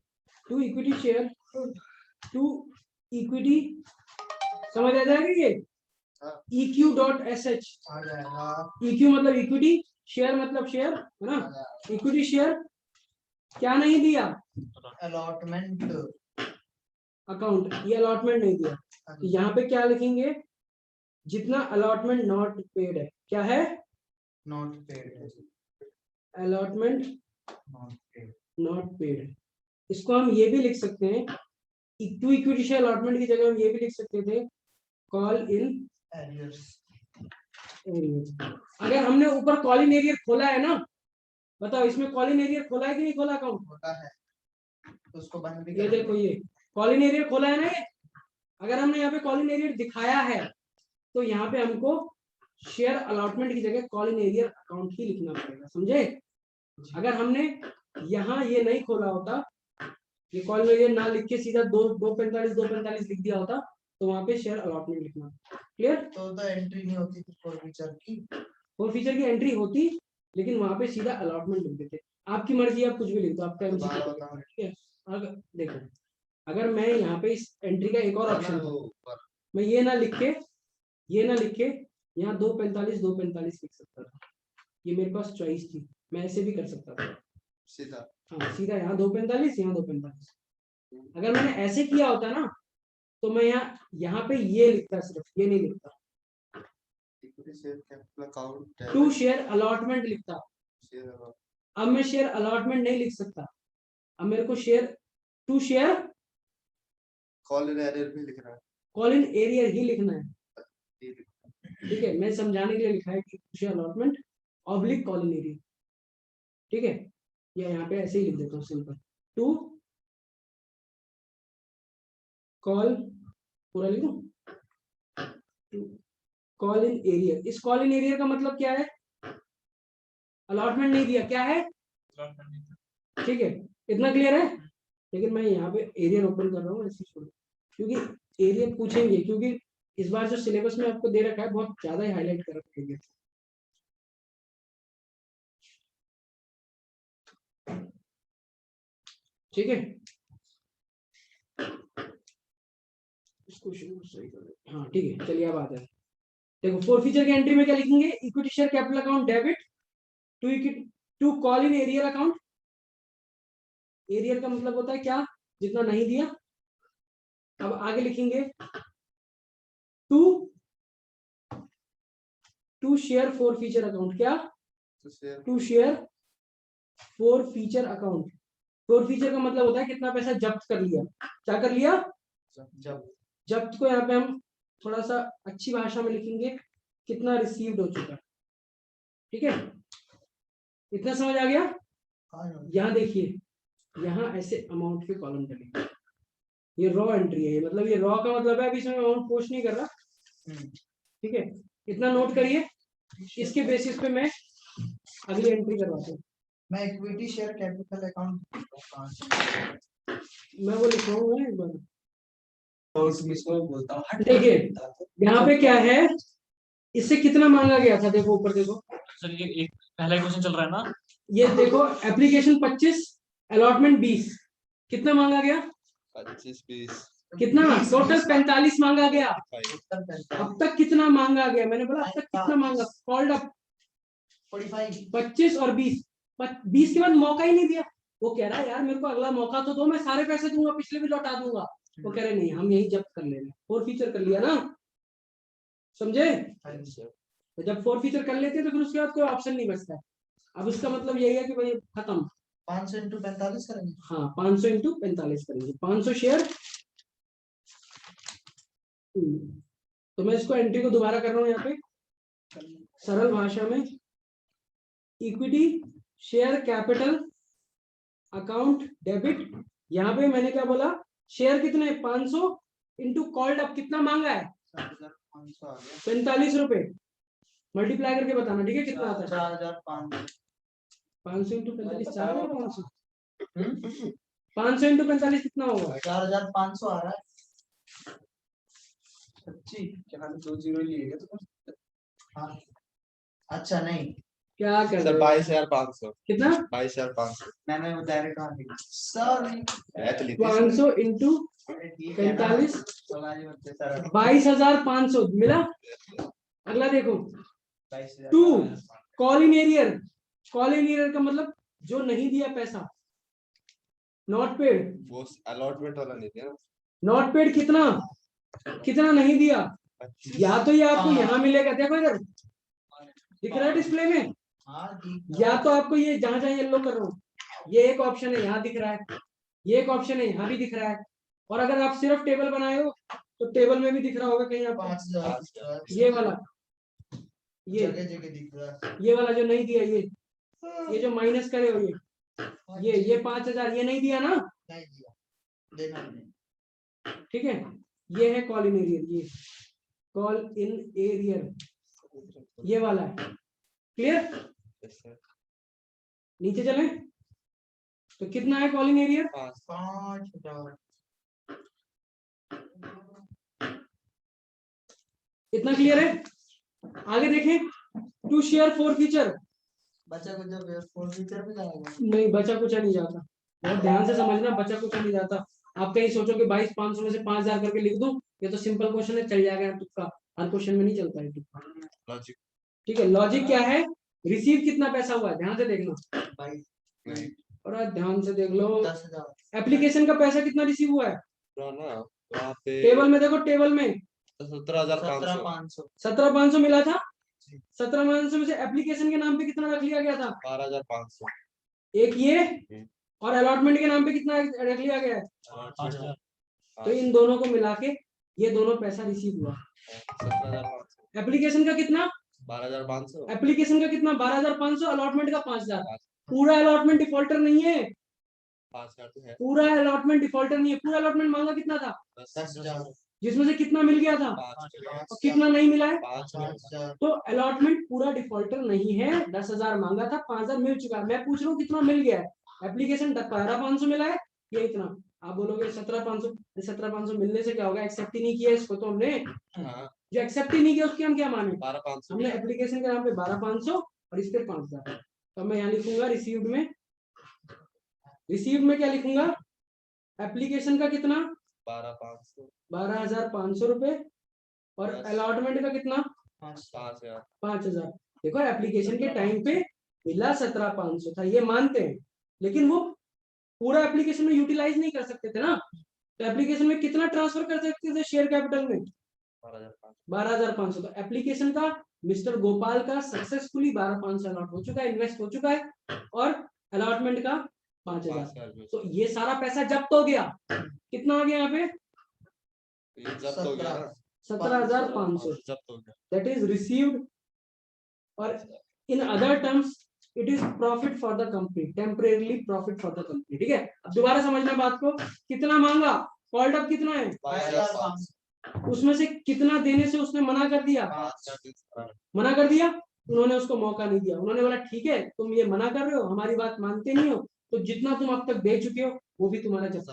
to equity share, to equity, समझ आ जाएगा ये? हाँ। EQ.sh, आ जाएगा EQ मतलब इक्विटी, शेयर मतलब शेयर है ना, इक्विटी शेयर क्या नहीं दिया, अलॉटमेंट अकाउंट, ये अलॉटमेंट नहीं दिया, तो यहाँ पे क्या लिखेंगे, जितना अलॉटमेंट नॉट पेड है, क्या है, not paid allotment not paid not paid. इसको हम ये भी लिख सकते हैं, टू इक्विटी शेयर अलॉटमेंट की जगह हम ये भी लिख सकते थे, कॉल इन एरियर्स एरियर। अगर हमने ऊपर कॉल इन एरियर खोला है ना, बताओ इसमें कॉल इन एरियर खोला है कि नहीं खोला अकाउंट? होता है तो उसको बंद भी ये कर देखो, ये कॉल इन एरियर खोला है ना ये, अगर हमने यहाँ पे कॉल इन एरियर दिखाया है तो यहाँ पे हमको शेयर अलॉटमेंट की जगह कॉल इन एरियर अकाउंट ही लिखना पड़ेगा, समझे? अगर हमने यहाँ ये नहीं खोला होता, ये कॉल इन एरियर ना लिख के सीधा 245 लिख दिया होता, तो वहां पे शेयर अलॉटमेंट लिखना। क्लियर? तो एंट्री नहीं होती थी फॉर फीचर की, और फीचर की एंट्री होती, लेकिन वहां पे सीधा अलॉटमेंट लिख देते। आपकी मर्जी, आप कुछ भी लिख दो, आपका दोबारा MCQ, बताओ। ठीक है? अगर देखो, अगर मैं यहाँ पे इस एंट्री का एक और ऑप्शन था, मैं ये ना लिख के यहाँ 245 लिख सकता था, ये मेरे पास चॉइस थी, मैं ऐसे भी कर सकता था सीधा। हाँ, सीधा यहाँ 245 यहाँ 245। अगर मैंने ऐसे किया होता ना, तो मैं यहाँ पे ये लिखता, सिर्फ ये नहीं लिखता, equity share capital account to share allotment लिखता। शेयर अकाउंट अब मैं शेयर अलॉटमेंट नहीं लिख सकता, अब मेरे को share to share call in arrear भी लिख रहा है। कॉल इन एरियर ही लिखना है, ये लिख- ठीक है? मैं समझाने के लिए लिखा है कि share allotment oblique call in arrear, ठीक है? या यहाँ पे ऐसे ही लिख देता हूँ सिंपल, टू कॉल, पूरा लिखूं, कॉल इन एरियर। इस कॉल इन एरियर का मतलब क्या है, अलॉटमेंट नहीं दिया, क्या है, ठीक है? इतना क्लियर है? लेकिन मैं यहाँ पे एरियर ओपन कर रहा हूँ ऐसे छोड़, क्योंकि एरियर पूछेंगे, क्योंकि इस बार जो सिलेबस में आपको दे रखा है बहुत ज्यादा ही हाईलाइट कर रखा है। ठीक है, इसको शुरू सही कर, हाँ ठीक है, चलिए अब आता है। देखो, फोर फीचर के एंट्री में क्या लिखेंगे, equity share capital account debit to call in arrear account. Arrear का मतलब होता है क्या, जितना नहीं दिया। अब आगे लिखेंगे to share forfeiture account, क्या, तो share to share forfeiture account. Forfeiture का मतलब होता है कितना पैसा जब्त कर लिया, क्या कर लिया, जब जब्त को यहाँ पे हम थोड़ा सा अच्छी भाषा में लिखेंगे, कितना रिसीव्ड हो चुका, ठीक है? इतना समझ आ गया? यहाँ देखिए, यहाँ ऐसे अमाउंट के कॉलम चलेंगे, ये रॉ एंट्री है, मतलब ये रॉ का मतलब है अभी इसमें अमाउंट पोस्ट नहीं कर रहा, ठीक है? इतना नोट करिए, इसके बेसिस पे मैं अगली एंट्री करवाता हूँ। मैं इक्विटी शेयर कैपिटल अकाउंट मैं वो लिख रहा हूँ एक बार, तो उसमें इसको बोलता हूँ हट। देखिए यहाँ पे क्या है, इससे कितना मांगा गया था, देखो ऊपर देखो, सर ये एक पहला क्वेश्चन चल रहा है ना, ये देखो, एप्लीकेशन 25, अलॉटमेंट 20, कितना मांगा गया, 25-20 कितना, टोटल 45 मांगा गया। फाइव अब तक कितना मांगा गया, मैंने बोला अब तक कितना मांगा, कॉल्ड अप 45 25 और 20, 20 के बाद मौका ही नहीं दिया। वो कह रहा है यार मेरे को अगला मौका तो दो, मैं सारे पैसे दूंगा, पिछले भी लौटा दूंगा। वो कह रहे नहीं, हम यही जब्त कर लेंगे, फोर फीचर कर लिया ना, समझे? तो जब फोर फीचर कर लेते हैं तो फिर उसके बाद कोई ऑप्शन नहीं बचता है। अब इसका मतलब यही है कि भाई खत्म। 500 into 45 करेंगे। हाँ, 500 into 45 करेंगे, 500 शेयर। तो मैं इसको एंट्री को दोबारा कर रहा हूँ यहाँ पे सरल भाषा में, equity share capital account debit. यहाँ पे मैंने क्या बोला, शेयर कितने, 500 इंटू कॉल्ड अप, कितना मांगा है, 4500 आ गया। 45 रुपए, मल्टीप्लाई करके बताना, ठीक है? कितना आता है, 4500 500 इंटू 45, 4500, 500 इंटू 45 कितना होगा, 4500 आ रहा है। सच्ची क्या दो जीरो लिए गए तो हाँ अच्छा नहीं क्या कर रहे हो? 22,500 कितना? 22,500 मैंने वो डायरेक्ट वहां लिखा सॉरी एथलीट 500 इंटू 45 22,500 मिला। अगला देखो 2 call in arrear. Call in arrear का मतलब जो नहीं दिया पैसा, नॉट पेड। वो अलॉटमेंट वाला नहीं दिया ना। नॉट पेड कितना कितना नहीं दिया, या तो ये आपको यहाँ मिलेगा, देखो इधर दिख रहा है डिस्प्ले में, या तो आपको ये जहां जहां येलो कर रहा हूँ ये एक ऑप्शन है यहाँ दिख रहा है, ये एक ऑप्शन है यहाँ भी दिख रहा है, और अगर आप सिर्फ टेबल बनाए हो तो टेबल में भी दिख रहा होगा कहीं आपको 5,000 ये वाला, ये जगह जगह दिख रहा है। ये वाला जो नहीं दिया, ये जो माइनस करे हो ये 5,000 ये नहीं दिया ना, नहीं दिया, देना नहीं। ठीक है। ये है कॉल इन एरियर, ये कॉल इन एरियर ये वाला है। क्लियर? नीचे चलें तो कितना है कॉल इन एरियर? 5,000 इतना क्लियर है? आगे देखें, टू शेयर फॉर फीचर। बच्चा को जब फोन फीचर भी जाएगा नहीं बचा कुछ नहीं जाता, बहुत ध्यान से समझना, बचा कुछ नहीं जाता। आप कहीं सोचो कि 22,500 में से 5,000 करके लिख दूं, ये तो सिंपल क्वेश्चन है, चल जाएगा तुक्का, हर क्वेश्चन में नहीं चलता है तुक्का। लॉजिक ठीक है, लॉजिक क्या है? रिसीव कितना पैसा हुआ है, ध्यान से देखना, 22 और ध्यान से देख लो 10,000 एप्लीकेशन का पैसा कितना रिसीव हुआ है। ना वहाँ पे टेबल में देखो, टेबल में 17,500 17,500 17,500 मिला था। 17,500 में से एप्लीकेशन के नाम पे कितना रख लिया गया था? 12,500 एक ये, और अलॉटमेंट के नाम पे कितना रख लिया गया है? 8,000। तो इन दोनों को मिला के ये दोनों पैसा रिसीव हुआ। 17,500 एप्लीकेशन का कितना? 12,500 एप्लीकेशन का कितना? 12,500, अलॉटमेंट का 5,000। पूरा अलॉटमेंट डिफॉल्टर नहीं है, 5,000 तो है। पूरा अलॉटमेंट डिफॉल्टर नहीं है। पूरा अलॉटमेंट मांगा कितना था? 10,000 जिसमें से कितना मिल गया था 5 और कितना नहीं मिला है? 5,000 तो अलॉटमेंट पूरा डिफॉल्टर नहीं है। 10,000 मांगा था, 5,000 मिल चुका है। मैं पूछ रहा हूँ कितना मिल गया है। एप्लीकेशन 12,500 मिला है, ये इतना। आप बोलोगे 17,500, 17,500 मिलने से क्या होगा, एक्सेप्ट ही नहीं किया इसको तो हमने। हाँ जो एक्सेप्ट ही नहीं किया उसकी हम क्या माने? 12,500 हमने एप्लीकेशन के नाम पे 12,500 और इस पे 5,000। तो मैं यहाँ लिखूंगा रिसीव्ड में, रिसीव्ड में क्या लिखूंगा? एप्लीकेशन का कितना? 12,500 12,500 रुपए, और अलॉटमेंट का कितना? 5,000 5,000। देखो एप्लीकेशन के टाइम पे मिला 17,500 था, ये मानते हैं, लेकिन वो पूरा एप्लीकेशन में यूटिलाइज नहीं कर सकते थे ना। तो एप्लीकेशन में कितना ट्रांसफर कर सकते थे शेयर कैपिटल में? 12,500। तो एप्लीकेशन का मिस्टर गोपाल का सक्सेसफुली 12,500 अलॉट हो चुका है, इन्वेस्ट हो चुका है, और अलॉटमेंट का 5,000। तो ये सारा पैसा जब्त हो गया। कितना आ गया यहाँ पे? ये जब्त हो गया ना, 17,500। जब्त हो गया। दैट इज रिसीव्ड, और in other terms it is profit for the company, temporarily profit for the company. ठीक है, अब दोबारा समझना बात को। कितना मांगा? कॉल्ड अप कितना है? 22,500 उसमें से कितना देने से उसने मना कर दिया? मना कर दिया। उन्होंने उसको मौका नहीं दिया, उन्होंने बोला ठीक है तुम ये मना कर रहे हो, हमारी बात मानते नहीं हो, तो जितना तुम अब तक दे चुके हो वो भी तुम्हारा जब्त।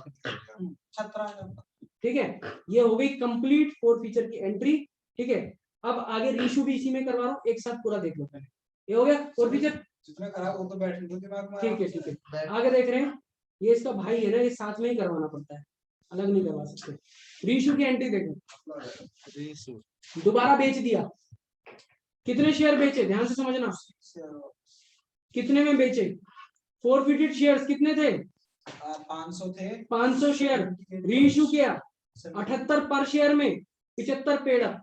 ठीक है, ये हो गई कंप्लीट 4 फीचर की एंट्री। ठीक है, अब आगे रीशू भी इसी में करवा रहा हूँ, एक साथ पूरा देख लो पहले। ये हो गया 4 फीचर। जितना खराब हो तो बैठने दो दिमाग में। ठीक है ठीक है, आगे देख रहे हैं। ये इसका भाई है ना, ये साथ में ही करवाना पड़ता है, अलग नहीं करवा सकते। रीशू की एंट्री देखो, दोबारा बेच दिया। कितने शेयर बेचे, ध्यान से समझना, कितने में बेचे? फोरफिटेड शेयर्स कितने थे? 500 थे। 500 शेयर रीइश्यू किया, 78 पर शेयर में 75 पेड अप।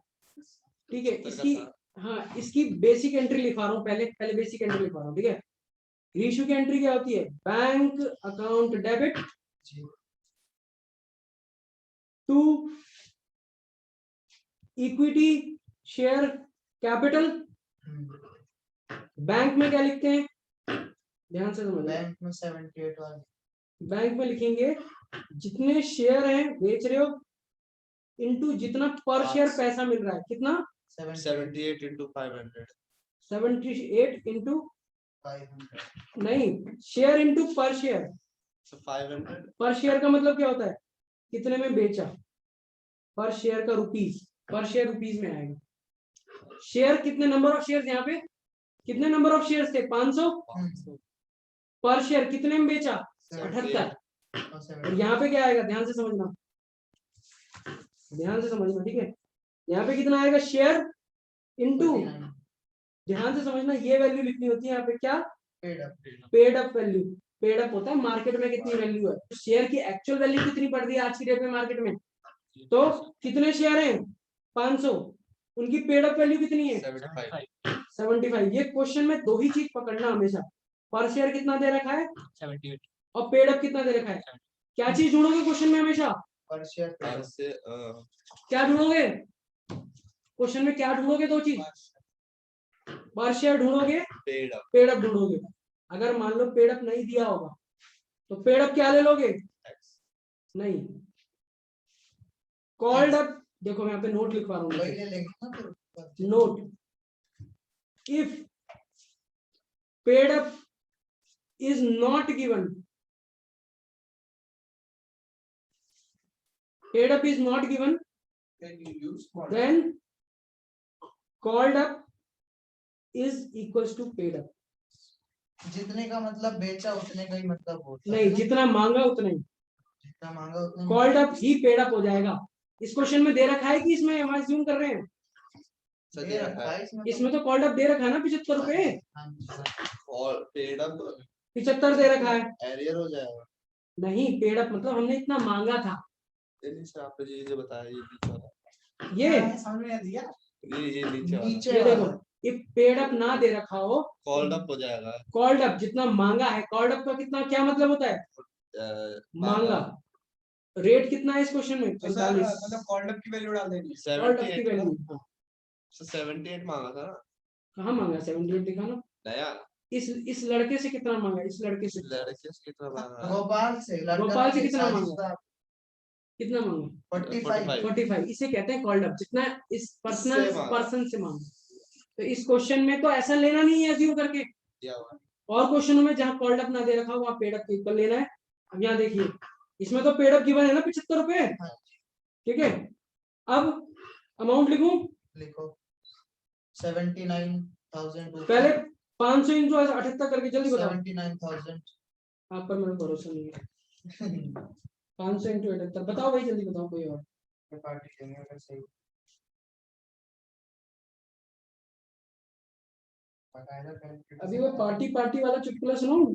ठीक है, इसकी हाँ इसकी बेसिक एंट्री लिखा रहा हूँ, पहले बेसिक एंट्री लिखा रहा हूँ। ठीक है, रीइश्यू की एंट्री क्या होती है? Bank account debit to equity share capital. Bank में क्या लिखते हैं, ध्यान से समझना। बैंक में 78 वाले, बैंक में लिखेंगे जितने शेयर हैं बेच रहे हो इनटू जितना पर शेयर पैसा मिल रहा है। कितना? 78 into 500 78 इंटू 500 नहीं, शेयर इंटू पर शेयर। so 500 पर शेयर का मतलब क्या होता है? कितने में बेचा, पर शेयर का रुपीस, पर शेयर रुपीस में आएगा। शेयर कितने, नंबर ऑफ शेयर यहाँ पे कितने नंबर ऑफ शेयर्स थे? 500 पर शेयर। कितने में बेचा? 78। और यहाँ पे क्या आएगा? ध्यान से समझना, ध्यान से समझना, ठीक है। यहाँ पे कितना आएगा? शेयर इनटू, ध्यान से समझना, ये वैल्यू लिखनी होती है यहाँ पे। क्या? Paid up value. Paid up होता है मार्केट में कितनी वैल्यू है। शेयर की एक्चुअल वैल्यू कितनी पड़ रही है आज की डेट में मार्केट में? तो कितने शेयर हैं? 500। उनकी पेड अप वैल्यू कितनी है? 75। ये क्वेश्चन में दो ही चीज पकड़ना हमेशा, पर शेयर कितना दे रखा है 78। और पेड अप कितना दे रखा है। क्या चीज ढूंढोगे क्वेश्चन में हमेशा? पर शेयर क्या ढूंढोगे क्वेश्चन में? क्या ढूंढोगे? दो चीज, पर शेयर ढूंढोगे, पेड अप ढूंढोगे। अगर मान लो पेड अप नहीं दिया होगा तो पेड अप क्या ले लोगे? नहीं, कॉल्ड अप। देखो मैं यहाँ पे नोट लिखवा रहा हूँ, note, if paid up is not given, paid up is not given, then called up is equals to paid up. जितने का मतलब बेचा उतने का ही मतलब होता है। नहीं, जितना मांगा उतना ही। जितना मांगा उतना कॉल्ड अप ही पेड अप हो जाएगा। इस क्वेश्चन में दे रखा है कि इसमें हम अज्यूम कर रहे हैं? दे रखा है इसमें तो कॉल्ड अप दे रखा है ना, 75 रुपए। और पेड अप 75 दे रखा है। एरियर हो जाएगा। नहीं, पेड अप मतलब हमने इतना मांगा था। सर आपने ये जो बताया ये नीचे वाला, ये सामने दिया ये नीचे वाला नीचे ये देखो, if पेड अप ना दे रखा हो, कॉल्ड अप हो जाएगा। कॉल्ड अप जितना मांगा है, कॉल्ड अप का कितना क्या मतलब होता है? मांगा। रेट कितना है इस क्वेश्चन में? 45। मतलब कॉल्ड अप की वैल्यू डाल देनी। कॉल्ड अप की 78 वैल्यू 78 मांगा था ना। कहाँ मांगा? 78 दिखा ना। नया इस लड़के से कितना मांगा? इस लड़के से, लड़के से कितना मांगा? गोपाल से गोपाल से कितना मांगा? कितना मांगा? 45। 45। इसे कहते हैं कॉल्ड अप, जितना इस पर्सनल से मांगा। पर्सन से मांगा। तो इस क्वेश्चन में तो ऐसा लेना नहीं है अज्यूम करके। दिया हुआ। और क्वेश्चनों में जहाँ कॉल्ड अप ना दे रखा हो वहाँ पेड अप के इक्वल लेना है। अब यहाँ देखिए, इसमें तो पेड अप गिवन है ना 75 रुपए, ठीक है। अब अमाउंट लिखूं? लिखो 79,000। पहले 500 इंटू 78 करके जल्दी बताओ। 79,000। आप पर मेरा भरोसा नहीं है। 500 इंटू 78 बताओ भाई, जल्दी बताओ कोई और। पार्टी देंगे अगर सही अभी वो पार्टी पार्टी वाला चुटकुला सुनाऊं?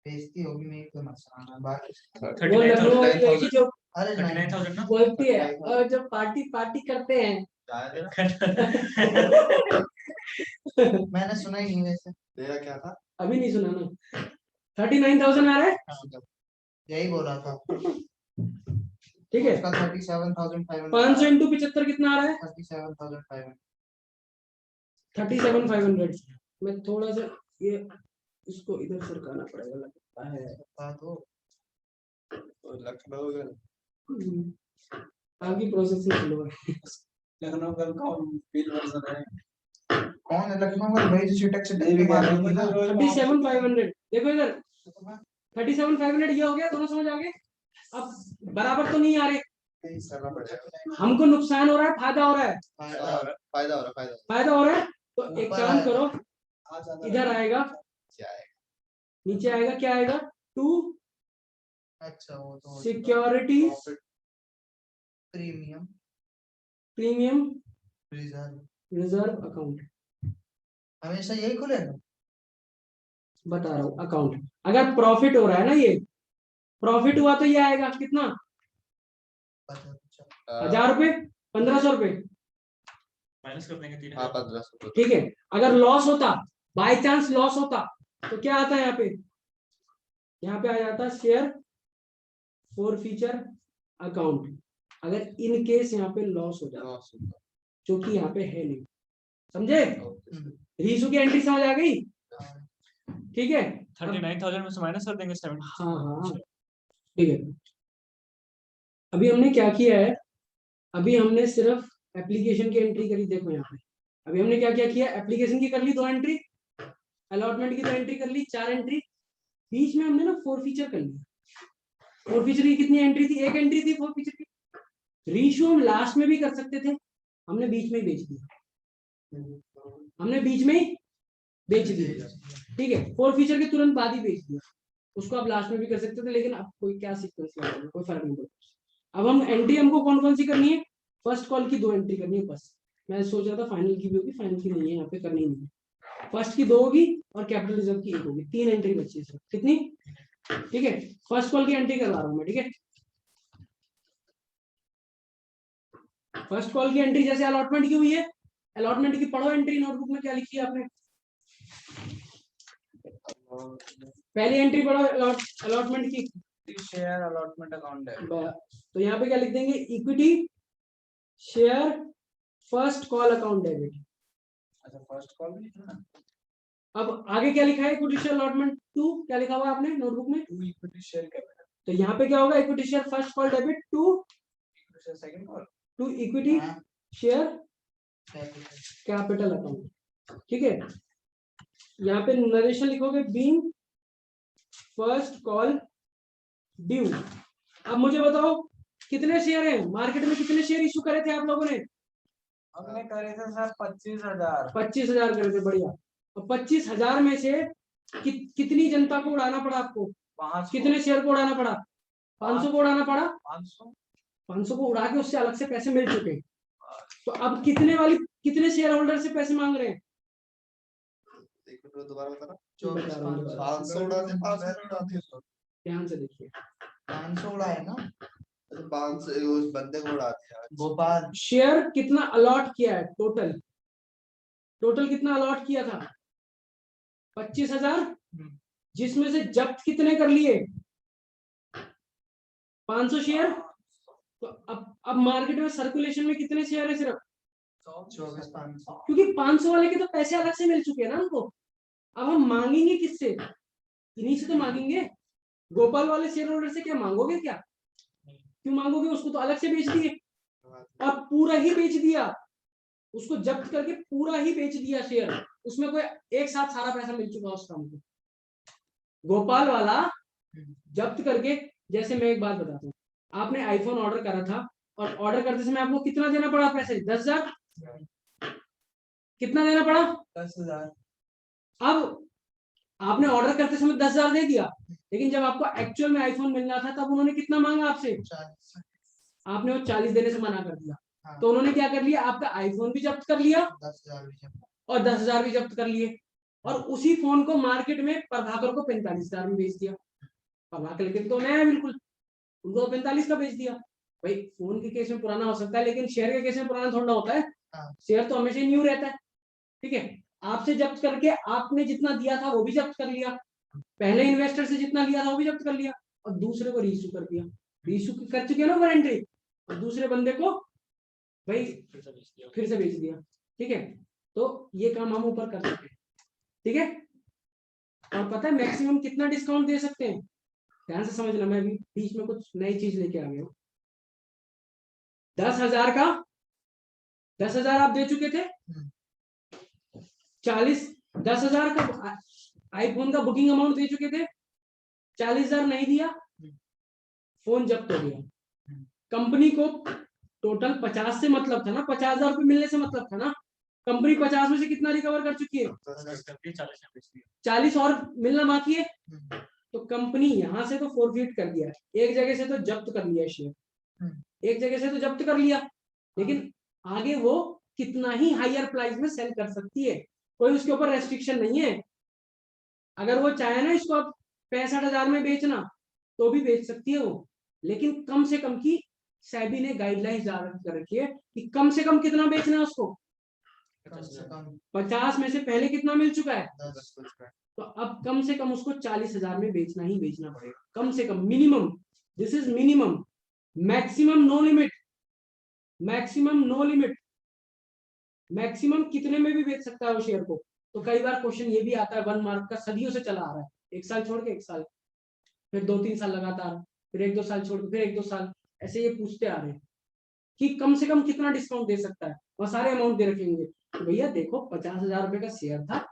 बेइज्जती होगी नहीं तो मत सुनाना बाकी। वो लखनऊ वाली लड़की जो अरे नहीं 39,000 ना। बोलती है और जब पार्टी पार्टी करते हैं। मैंने सुना ही नहीं वैसे। तेरा क्या था? अभी नहीं सुना ना। 39,000 आ रहा है, यही बोला था। ठीक है। उसका 37,500। 500 इंटू 75 कितना आ रहा है? 37,500। 37,500। मैं थोड़ा सा ये इसको इधर सरकाना पड़ेगा लगता है। तो लखनऊ का आगे प्रोसेसिंग स्लो है। लखनऊ का कौन फील वर्जन है? कौन है लखनऊ का भाई जो चिटक से डब्बी मार रही थी ना? 37,500 देखो इधर। 37,500 ये हो गया, दोनों समझ आ गए। अब बराबर तो नहीं आ रहे, करना पड़ेगा। हमको नुकसान हो रहा है, फायदा हो रहा है? फायदा हो रहा है, फायदा हो रहा है। फायदा हो रहा है। तो एक ऊपर काम आएगा। करो, इधर आएगा, क्या है? नीचे आएगा, क्या आएगा? टू अच्छा वो तो security premium premium reserve reserve account. हमेशा यही खुलेगा। बता रहा हूँ अकाउंट। अगर प्रॉफिट हो रहा है ना, ये प्रॉफिट हुआ तो ये आएगा कितना? 1000 रुपए, 1500 रुपए, माइनस कर देंगे 3,000। हाँ 1500। ठीक है। अगर लॉस होता, बाय चांस लॉस होता, तो क्या आता है यहाँ पे? यहाँ पे आ जाता शेयर फॉर फ्यूचर अकाउंट। अगर इन केस यहाँ पे लॉस हो जाता, जो कि यहाँ पे है नहीं, समझे? रीसू की एंट्री समझ आ गई? ठीक है। 39,000 में से माइनस कर देंगे 7। हाँ हाँ ठीक है। अभी हमने क्या किया है? अभी हमने सिर्फ एप्लीकेशन की एंट्री करी। देखो यहाँ पे अभी हमने क्या क्या किया? एप्लीकेशन की कर ली 2 एंट्री, अलॉटमेंट की 2 एंट्री कर ली, 4 एंट्री। बीच में हमने ना फॉरफीचर कर लिया। फॉरफीचर की कितनी एंट्री थी? 1 एंट्री थी फॉरफीचर की। रीशू हम लास्ट में भी कर सकते थे, हमने बीच में ही बेच दिया। हमने बीच में ही बेच दिया, ठीक है, फोर फीचर के तुरंत बाद ही बेच दिया। उसको आप लास्ट में भी कर सकते थे, लेकिन अब कोई क्या सीक्वेंस लगाएगा, कोई फर्क नहीं पड़ता। अब हम एंट्री हमको कौन कौन सी करनी है, फर्स्ट कॉल की 2 एंट्री करनी है बस। मैं सोच रहा था फाइनल की भी होगी, फाइनल की नहीं है, यहाँ पे करनी नहीं है। फर्स्ट की 2 होगी और कैपिटल रिजर्व की 1 होगी, 3 एंट्री बची है सिर्फ। कितनी, ठीक है, फर्स्ट कॉल की एंट्री करवा रहा हूँ मैं, ठीक है। फर्स्ट कॉल की एंट्री जैसे अलॉटमेंट की हुई है, अलॉटमेंट की पढ़ो एंट्री, नोटबुक में क्या लिखी है आपने, पहली एंट्री पढ़ो अलॉटमेंट की। शेयर अलॉटमेंट अकाउंट है। तो यहाँ पे क्या लिख देंगे, equity share first call account debit. अच्छा फर्स्ट कॉल भी लिखना है। अब आगे क्या लिखा है, इक्विटी शेयर अलॉटमेंट 2, क्या लिखा हुआ है आपने नोटबुक में, टू इक्विटी शेयर कैपिटल, तो यहाँ पे क्या होगा, equity share first call debit to equity share second call, to equity share capital capital account, ठीक है। यहाँ पे नरेशन लिखोगे, बीइंग फर्स्ट कॉल ड्यू। अब मुझे बताओ कितने शेयर हैं मार्केट में, कितने शेयर इशू करे थे आप लोगों ने, हमने करे थे सर 25,000। 25,000 करे थे, बढ़िया। तो 25,000 में से कितनी जनता को उड़ाना पड़ा आपको, 500 कितने शेयर को उड़ाना पड़ा, 500 को उड़ाना पड़ा। 500 को उड़ा के उससे अलग से पैसे मिल चुके, तो अब कितने शेयर होल्डर से पैसे मांग रहे हैं, एक मिनट दोबारा बताना। 24,500 500 उड़ाते, 500 उड़ाते, ध्यान से देखिए। 500 उड़ाए ना 500 उस बंदे को उड़ा दिया। भोपाल। शेयर कितना अलॉट किया है, टोटल कितना अलॉट किया था, 25,000, जिसमें से जब्त कितने कर लिए, 500 शेयर। तो अब मार्केट में सर्कुलेशन में कितने शेयर है सिर्फ, 24,500 क्योंकि 500 वाले के तो पैसे अलग से मिल चुके हैं ना उनको। अब हम मांगेंगे किससे, इन्हीं से तो मांगेंगे। गोपाल वाले शेयर होल्डर से क्या मांगोगे, क्या क्यों मांगोगे, उसको तो अलग से बेच दिए और पूरा ही बेच दिया, उसको जब्त करके पूरा ही बेच दिया शेयर, उसमें कोई एक साथ सारा पैसा मिल चुका उस काम को। गोपाल वाला जब्त करके, जैसे मैं एक बात बताता हूँ, आपने आईफोन ऑर्डर करा था और ऑर्डर करते समय आपको कितना देना पड़ा पैसे, 10,000, कितना देना पड़ा, 10,000। अब आपने ऑर्डर करते समय 10,000 दे दिया, लेकिन जब आपको एक्चुअल में आईफोन मिलना था तब उन्होंने कितना मांगा आपसे, 40 आपने वो 40 देने से मना कर दिया। हाँ। तो उन्होंने क्या कर लिया, आपका आईफोन भी जब्त कर लिया 10,000 भी जमा। और 10,000 भी जब्त कर लिए, और उसी फोन को मार्केट में प्रभाकर को 45,000 में बेच दिया। प्रभाकर लेके तो नया है बिल्कुल, उनको 45 का बेच दिया। भाई फोन के केस में पुराना हो सकता है, लेकिन शेयर के केस में पुराना थोड़ा होता है, हाँ। शेयर तो हमेशा न्यू रहता है, ठीक है। आपसे जब्त करके आपने जितना दिया था वो भी जब्त कर लिया, पहले इन्वेस्टर से जितना लिया था वो भी जब्त कर लिया, और दूसरे को रीइश्यू कर दिया, रीइश्यू कर चुके हैं ना वारंटी, और दूसरे बंदे को भाई फिर से बेच दिया, ठीक है। तो ये काम हम ऊपर कर सकते हैं, ठीक है। और पता है मैक्सिमम कितना डिस्काउंट दे सकते हैं, ध्यान से समझना, मैं भी बीच में कुछ नई चीज लेके आ गया हूँ। 10,000 का 10,000 आप दे चुके थे, 10,000 का आईफोन का बुकिंग अमाउंट दे चुके थे, 40,000 नहीं दिया, फोन जब्त हो गया। कंपनी को टोटल 50 से मतलब था ना, 50,000 रुपये मिलने से मतलब था ना, कंपनी 50 में से कितना रिकवर कर चुकी है, 40 और मिलना बाकी है। तो कंपनी यहां से तो फोरफिट कर दिया, एक जगह से तो जब्त कर लिया शेयर, एक जगह से तो जब्त कर लिया, लेकिन आगे वो कितना ही हायर प्राइस में सेल कर सकती है, कोई उसके ऊपर रेस्ट्रिक्शन नहीं है। अगर वो चाहे ना इसको अब 65,000 में बेचना तो भी बेच सकती है वो, लेकिन कम से कम की सेबी ने गाइडलाइंस जारी कर रखी है कि कम से कम कितना बेचना है उसको, कम से कम 50 में से पहले कितना मिल चुका है, 10। तो अब कम से कम उसको 40,000 में बेचना ही बेचना पड़ेगा, कम से कम, minimum, this is minimum, maximum no limit, maximum no limit, maximum कितने में भी बेच सकता है वो शेयर को। तो कई बार क्वेश्चन ये भी आता है 1 मार्क का, सदियों से चला आ रहा है, एक साल छोड़ के एक साल, फिर 2-3 साल लगातार, फिर 1-2 साल छोड़ के फिर 1-2 साल, ऐसे ये पूछते आ रहे हैं कि कम से कम कितना डिस्काउंट दे सकता है, वो सारे अमाउंट दे रखेंगे। तो भैया देखो 50,000 रुपए का शेयर था,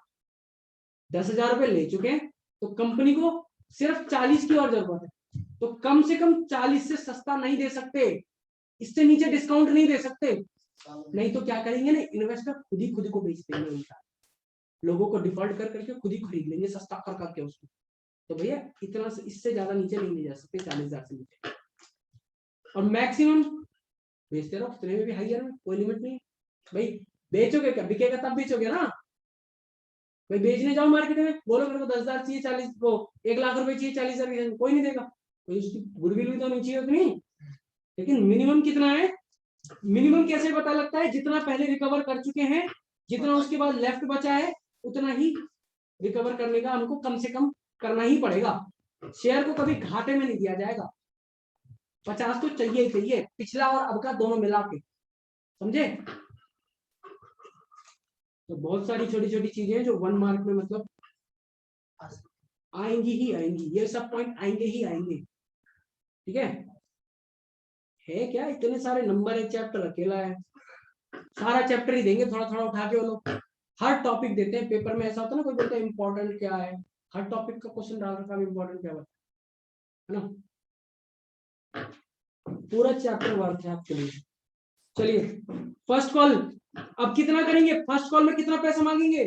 10,000 रुपए ले चुके हैं, तो कंपनी को सिर्फ 40 की और जरूरत है, तो कम से कम 40 से सस्ता नहीं दे सकते, इससे नीचे डिस्काउंट नहीं दे सकते, नहीं तो क्या करेंगे ना, इन्वेस्टर खुद ही खुद को बेच देंगे उनका, लोगों को डिफॉल्ट कर करके खुद ही खरीद लेंगे सस्ता कर करके उसको। तो भैया इतना इससे ज्यादा नीचे नहीं ले जा सकते 40,000 से नीचे, और मैक्सिमम बेचते रहो उतने में भी हाइयर में, कोई लिमिट नहीं भाई। बेचोगे क्या, बिकेगा तब बेचोगे ना भाई। बेचने जाओ मार्केट में, बोलो मेरे को 10,000 चाहिए, 40 को 1 लाख रुपए चाहिए 40,000, कोई नहीं देगा। तो उसकी गुडविल भी तो नहीं चाहिए उतनी। लेकिन मिनिमम कितना है, मिनिमम कैसे पता लगता है, जितना पहले रिकवर कर चुके हैं, जितना उसके बाद लेफ्ट बचा है, उतना ही रिकवर करने का हमको कम से कम करना ही पड़ेगा। शेयर को कभी घाटे में नहीं दिया जाएगा, 50 तो चाहिए ही चाहिए, पिछला और अब का दोनों मिला के, समझे। तो बहुत सारी छोटी छोटी चीजें जो 1 मार्क में मतलब आएंगी ही आएंगी, ये सब पॉइंट आएंगे ही आएंगे, ठीक है क्या इतने सारे नंबर है, चैप्टर अकेला है, सारा चैप्टर ही देंगे थोड़ा थोड़ा उठा के वो लोग। हर टॉपिक देते हैं पेपर में, ऐसा होता है ना, कोई बोलता है इंपॉर्टेंट क्या है, हर टॉपिक का क्वेश्चन डाल रखा है इंपॉर्टेंट क्या है ना, पूरा चैप्टर वर्क है आपके लिए। चलिए फर्स्ट कॉल अब कितना करेंगे, फर्स्ट कॉल में कितना पैसा मांगेंगे,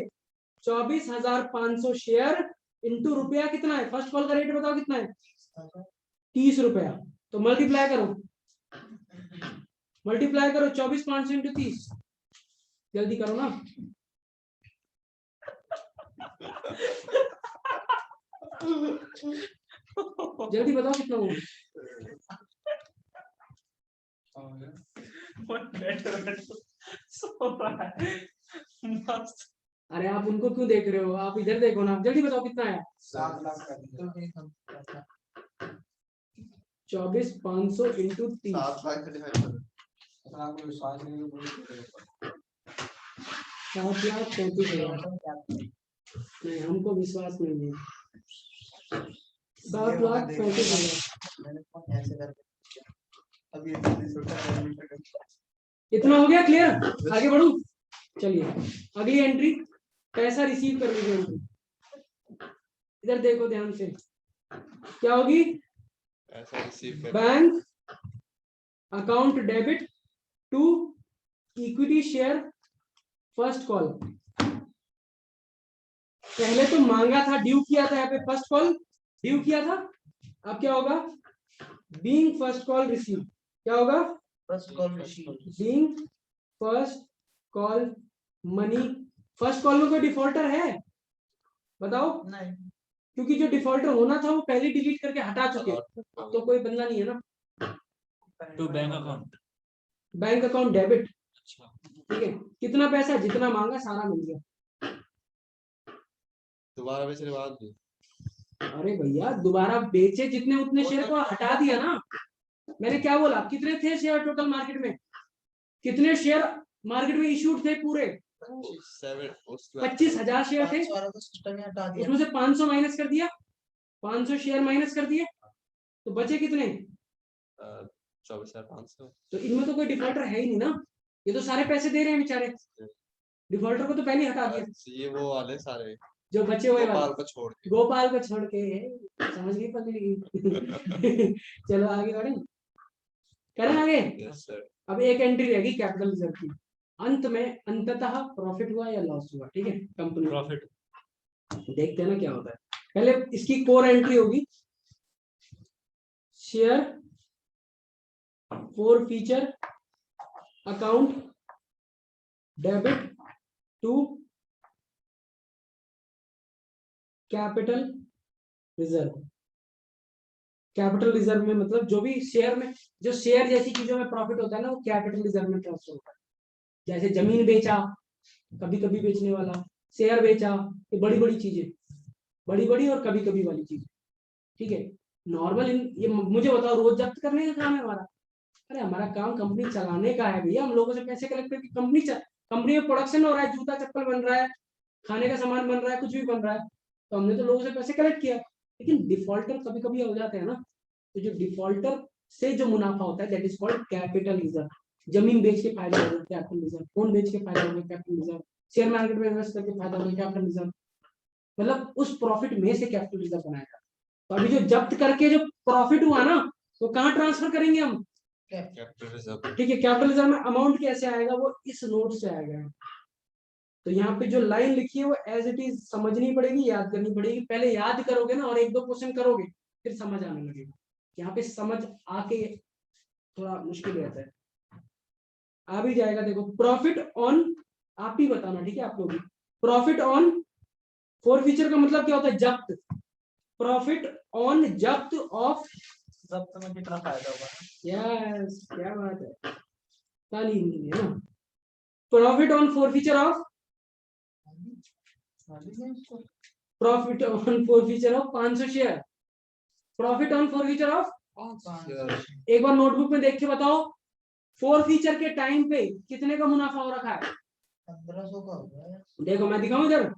24,500 शेयर इंटू रुपया कितना है, फर्स्ट कॉल का रेट बताओ कितना है, 30 रुपया। तो मल्टीप्लाई करो 24,500 इंटू 30, जल्दी करो ना। जल्दी बताओ कितना हुआ। अरे आप उनको क्यों देख रहे हो, आप इधर देखो ना, जल्दी बताओ कितना है। 7 लाख का दिया। 24,500 इंटू 30, 7 लाख का डिवाइड करो। आपको विश्वास नहीं है तो 7,35,000। नहीं हमको विश्वास नहीं है, 7,35,000 मैंने फोन ऐसे करके अभी जल्दी छोटा इतना हो गया क्लियर, आगे बढ़ू। चलिए अगली एंट्री, पैसा रिसीव करने की एंट्री, इधर देखो ध्यान से, क्या होगी, ऐसा रिसीव कर bank account debit to equity share first call. पहले तो मांगा था, ड्यू किया था, यहाँ पे फर्स्ट कॉल ड्यू किया था, अब क्या होगा, बीइंग फर्स्ट कॉल रिसीव, क्या होगा, first call receive, being first call money. First call में कोई डिफॉल्टर है बताओ, नहीं, क्योंकि जो डिफॉल्टर होना था वो पहले डिलीट करके हटा चुके, तो कोई बंदा नहीं है ना। To bank account, bank account debit, अच्छा ठीक है, कितना पैसा, जितना मांगा सारा मिल गया। दोबारा बेचने बाद भी अरे भैया दोबारा बेचे जितने उतने शेयर को हटा दिया ना, मैंने क्या बोला, कितने थे शेयर टोटल मार्केट में, कितने शेयर मार्केट में इशूड थे पूरे, 25,000 शेयर थे, सिस्टम में हटा दिया, उसमें से 500 माइनस कर दिया, 500 शेयर माइनस कर दिए, तो बचे कितने, 24,500। तो इनमें तो कोई डिफॉल्टर है ही नहीं ना, ये तो सारे पैसे दे रहे हैं बेचारे, डिफॉल्टर को तो पहले हटा दिया, ये वो वाले सारे जो बचे हुए वाले गोपाल को छोड़ के। गोपाल को छोड़ के, समझ गई पकड़ी। चलो आगे बढ़े, करें आगे। Yes sir. अब एक एंट्री रहेगी कैपिटल रिजर्व की, अंत में अंततः प्रॉफिट हुआ या लॉस हुआ, ठीक है, कंपनी प्रॉफिट, देखते हैं ना क्या होता है। पहले इसकी कोर एंट्री होगी, share forfeiture account debit to capital reserve. Capital reserve में मतलब जो भी शेयर में, जो शेयर जैसी चीजों में प्रॉफिट होता है ना, वो कैपिटल रिजर्व में ट्रांसफर होता है। जैसे जमीन बेचा, कभी कभी बेचने वाला, शेयर बेचा, ये बड़ी बड़ी चीजें, बड़ी बड़ी और कभी कभी वाली चीजें, ठीक है। नॉर्मल ये मुझे बताओ, रोज जब्त करने का काम है हमारा, अरे हमारा काम कंपनी चलाने का है भैया, हम लोगों से पैसे कलेक्ट करके कंपनी में प्रोडक्शन हो रहा है, जूता चप्पल बन रहा है, खाने का सामान बन रहा है, कुछ भी बन रहा है, तो हमने तो लोगों से पैसे कलेक्ट किया। लेकिन डिफॉल्टर कभी कभी हो जाते हैं ना, तो जो डिफॉल्टर से जो मुनाफा होता है that is called capital reserve. जमीन बेच के फायदा हो गया कैपिटल रिजर्व, फोन बेच के फायदा हो गया कैपिटल रिजर्व, शेयर मार्केट में इन्वेस्ट करके फायदा हो गया कैपिटल रिजर्व, मतलब उस प्रॉफिट में से कैपिटल रिजर्व बनाया। तो अभी जो जब्त करके जो प्रॉफिट हुआ ना, वो कहाँ ट्रांसफर करेंगे हम, कैपिटल रिजर्व। ठीक है। कैपिटल रिजर्व में अमाउंट कैसे आएगा, वो इस नोट से आएगा, तो यहाँ पे जो लाइन लिखी है वो एज इट इज समझनी पड़ेगी, याद करनी पड़ेगी। पहले याद करोगे ना और एक दो क्वेश्चन करोगे फिर समझ आने लगेगा। यहाँ पे समझ आके थोड़ा मुश्किल रहता है, आ भी जाएगा। देखो प्रॉफिट ऑन, आप ही बताना ठीक है आप लोग। प्रॉफिट ऑन फोर फीचर का मतलब क्या होता है? जब्त। प्रॉफिट ऑन जब्त ऑफ, जब्त में कितना फायदा होगा? यस क्या बात है, ताली नहीं है ना। Profit on four feature of, profit on four feature of 500 share. Profit on four feature of, एक बार नोटबुक में देख के बताओ फोर फीचर के टाइम पे कितने का मुनाफा हो रखा है? 1500 का होगा यार। देखो मैं दिखाऊं इधर,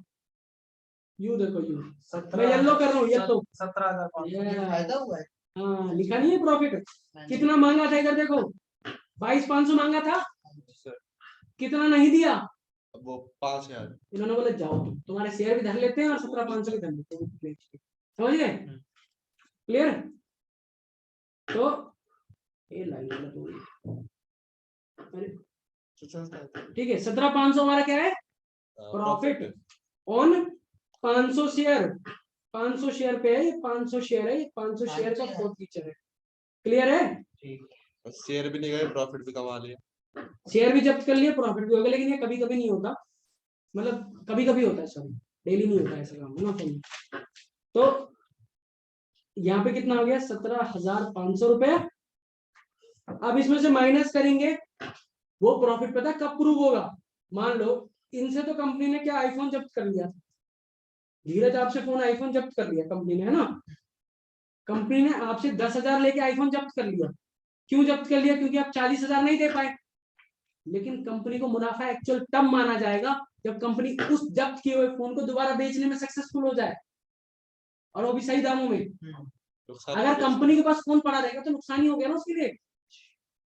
यू देखो यू, मैं 17,000 येलो कर रहा हूँ येलो। 17,500। ये फायदा हुआ है। हाँ लिखा नहीं है प्रॉफिट कितना मांगा था, इधर देखो 22,500 मांगा था, कितना नहीं दिया? वो 5,000। इन्होंने बोला जाओ तुम्हारे शेयर भी धर लेते हैं और 17,500 भी धर लेते हैं। समझ गए? क्लियर? तो ये लाइन गलत हो गई। अरे ठीक है, 17,500 हमारा क्या है? Profit on 500 share. 500 शेयर पे है, 500 शेयर है, 500 शेयर का फोर्थ फीचर है। क्लियर है? शेयर भी नहीं गए, प्रॉफिट भी कमा लिया। शेयर भी जब्त कर लिया, प्रॉफिट भी हो गया, लेकिन ये कभी कभी नहीं होता, मतलब कभी कभी होता है, सॉरी डेली नहीं होता ऐसा काम, है ना। तो यहाँ पे कितना हो गया? 17,500 रुपए। अब इसमें से माइनस करेंगे, वो प्रॉफिट पता है कब प्रूव होगा? मान लो इनसे तो कंपनी ने क्या आईफोन जब्त कर लिया, धीरज आपसे फोन आईफोन जब्त कर लिया कंपनी ने, है ना। कंपनी ने आपसे 10,000 लेके आईफोन जब्त कर लिया। क्यों जब्त कर लिया? क्योंकि आप 40,000 नहीं दे पाए। लेकिन कंपनी को मुनाफा एक्चुअल तब माना जाएगा जब कंपनी उस जब्त किए हुए फोन को दोबारा बेचने में सक्सेसफुल हो जाए, और वो भी सही दामों में। अगर कंपनी के पास फोन पड़ा रहेगा तो नुकसान ही हो गया ना उसके लिए।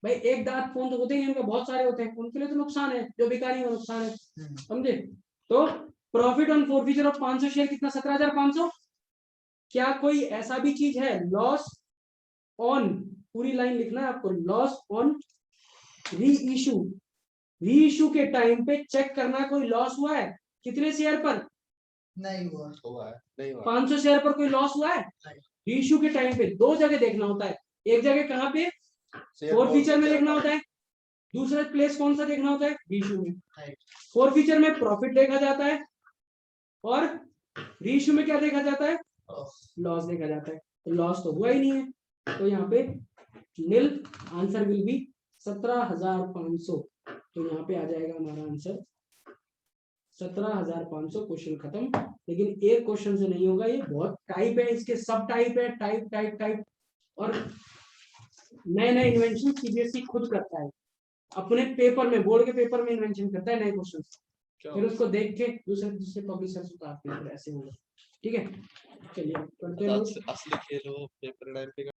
भाई एक दांत फोन तो होते ही उनके बहुत सारे होते हैं, उनके लिए तो नुकसान है, जो बेकारी है नुकसान है, समझे। तो profit on four feature of 500 share कितना? 17,500। क्या कोई ऐसा भी चीज है लॉस ऑन, पूरी लाइन लिखना है आपको, लॉस ऑन री इशू के टाइम पे चेक करना कोई लॉस हुआ है? कितने शेयर पर? नहीं हुआ। हुआ है, नहीं हुआ। 500 शेयर पर कोई लॉस हुआ है? री इशू के टाइम पे दो जगह देखना होता है, एक जगह कहाँ पे? फोर फीचर में देखना होता है, दूसरा प्लेस कौन सा देखना होता है? री इशू में। फोर फीचर में प्रॉफिट देखा जाता है और री इशू में क्या देखा जाता है? लॉस देखा जाता है। तो लॉस तो हुआ ही नहीं है, तो यहाँ पे नील, आंसर विल बी 17,500। तो यहाँ पे आ जाएगा हमारा आंसर 17,500। क्वेश्चन खत्म। लेकिन एक क्वेश्चन से नहीं होगा, ये बहुत टाइप है, इसके सब टाइप है, टाइप टाइप टाइप। और नए नए इन्वेंशन सीबीएसई खुद करता है, अपने पेपर में, बोर्ड के पेपर में इन्वेंशन करता है नए क्वेश्चन, फिर उसको देख के दूसरे दूसरे पब्लिशर्स उतारते हैं, ऐसे होगा। ठीक है, चलिए करते हैं। असली खेल हो पेपर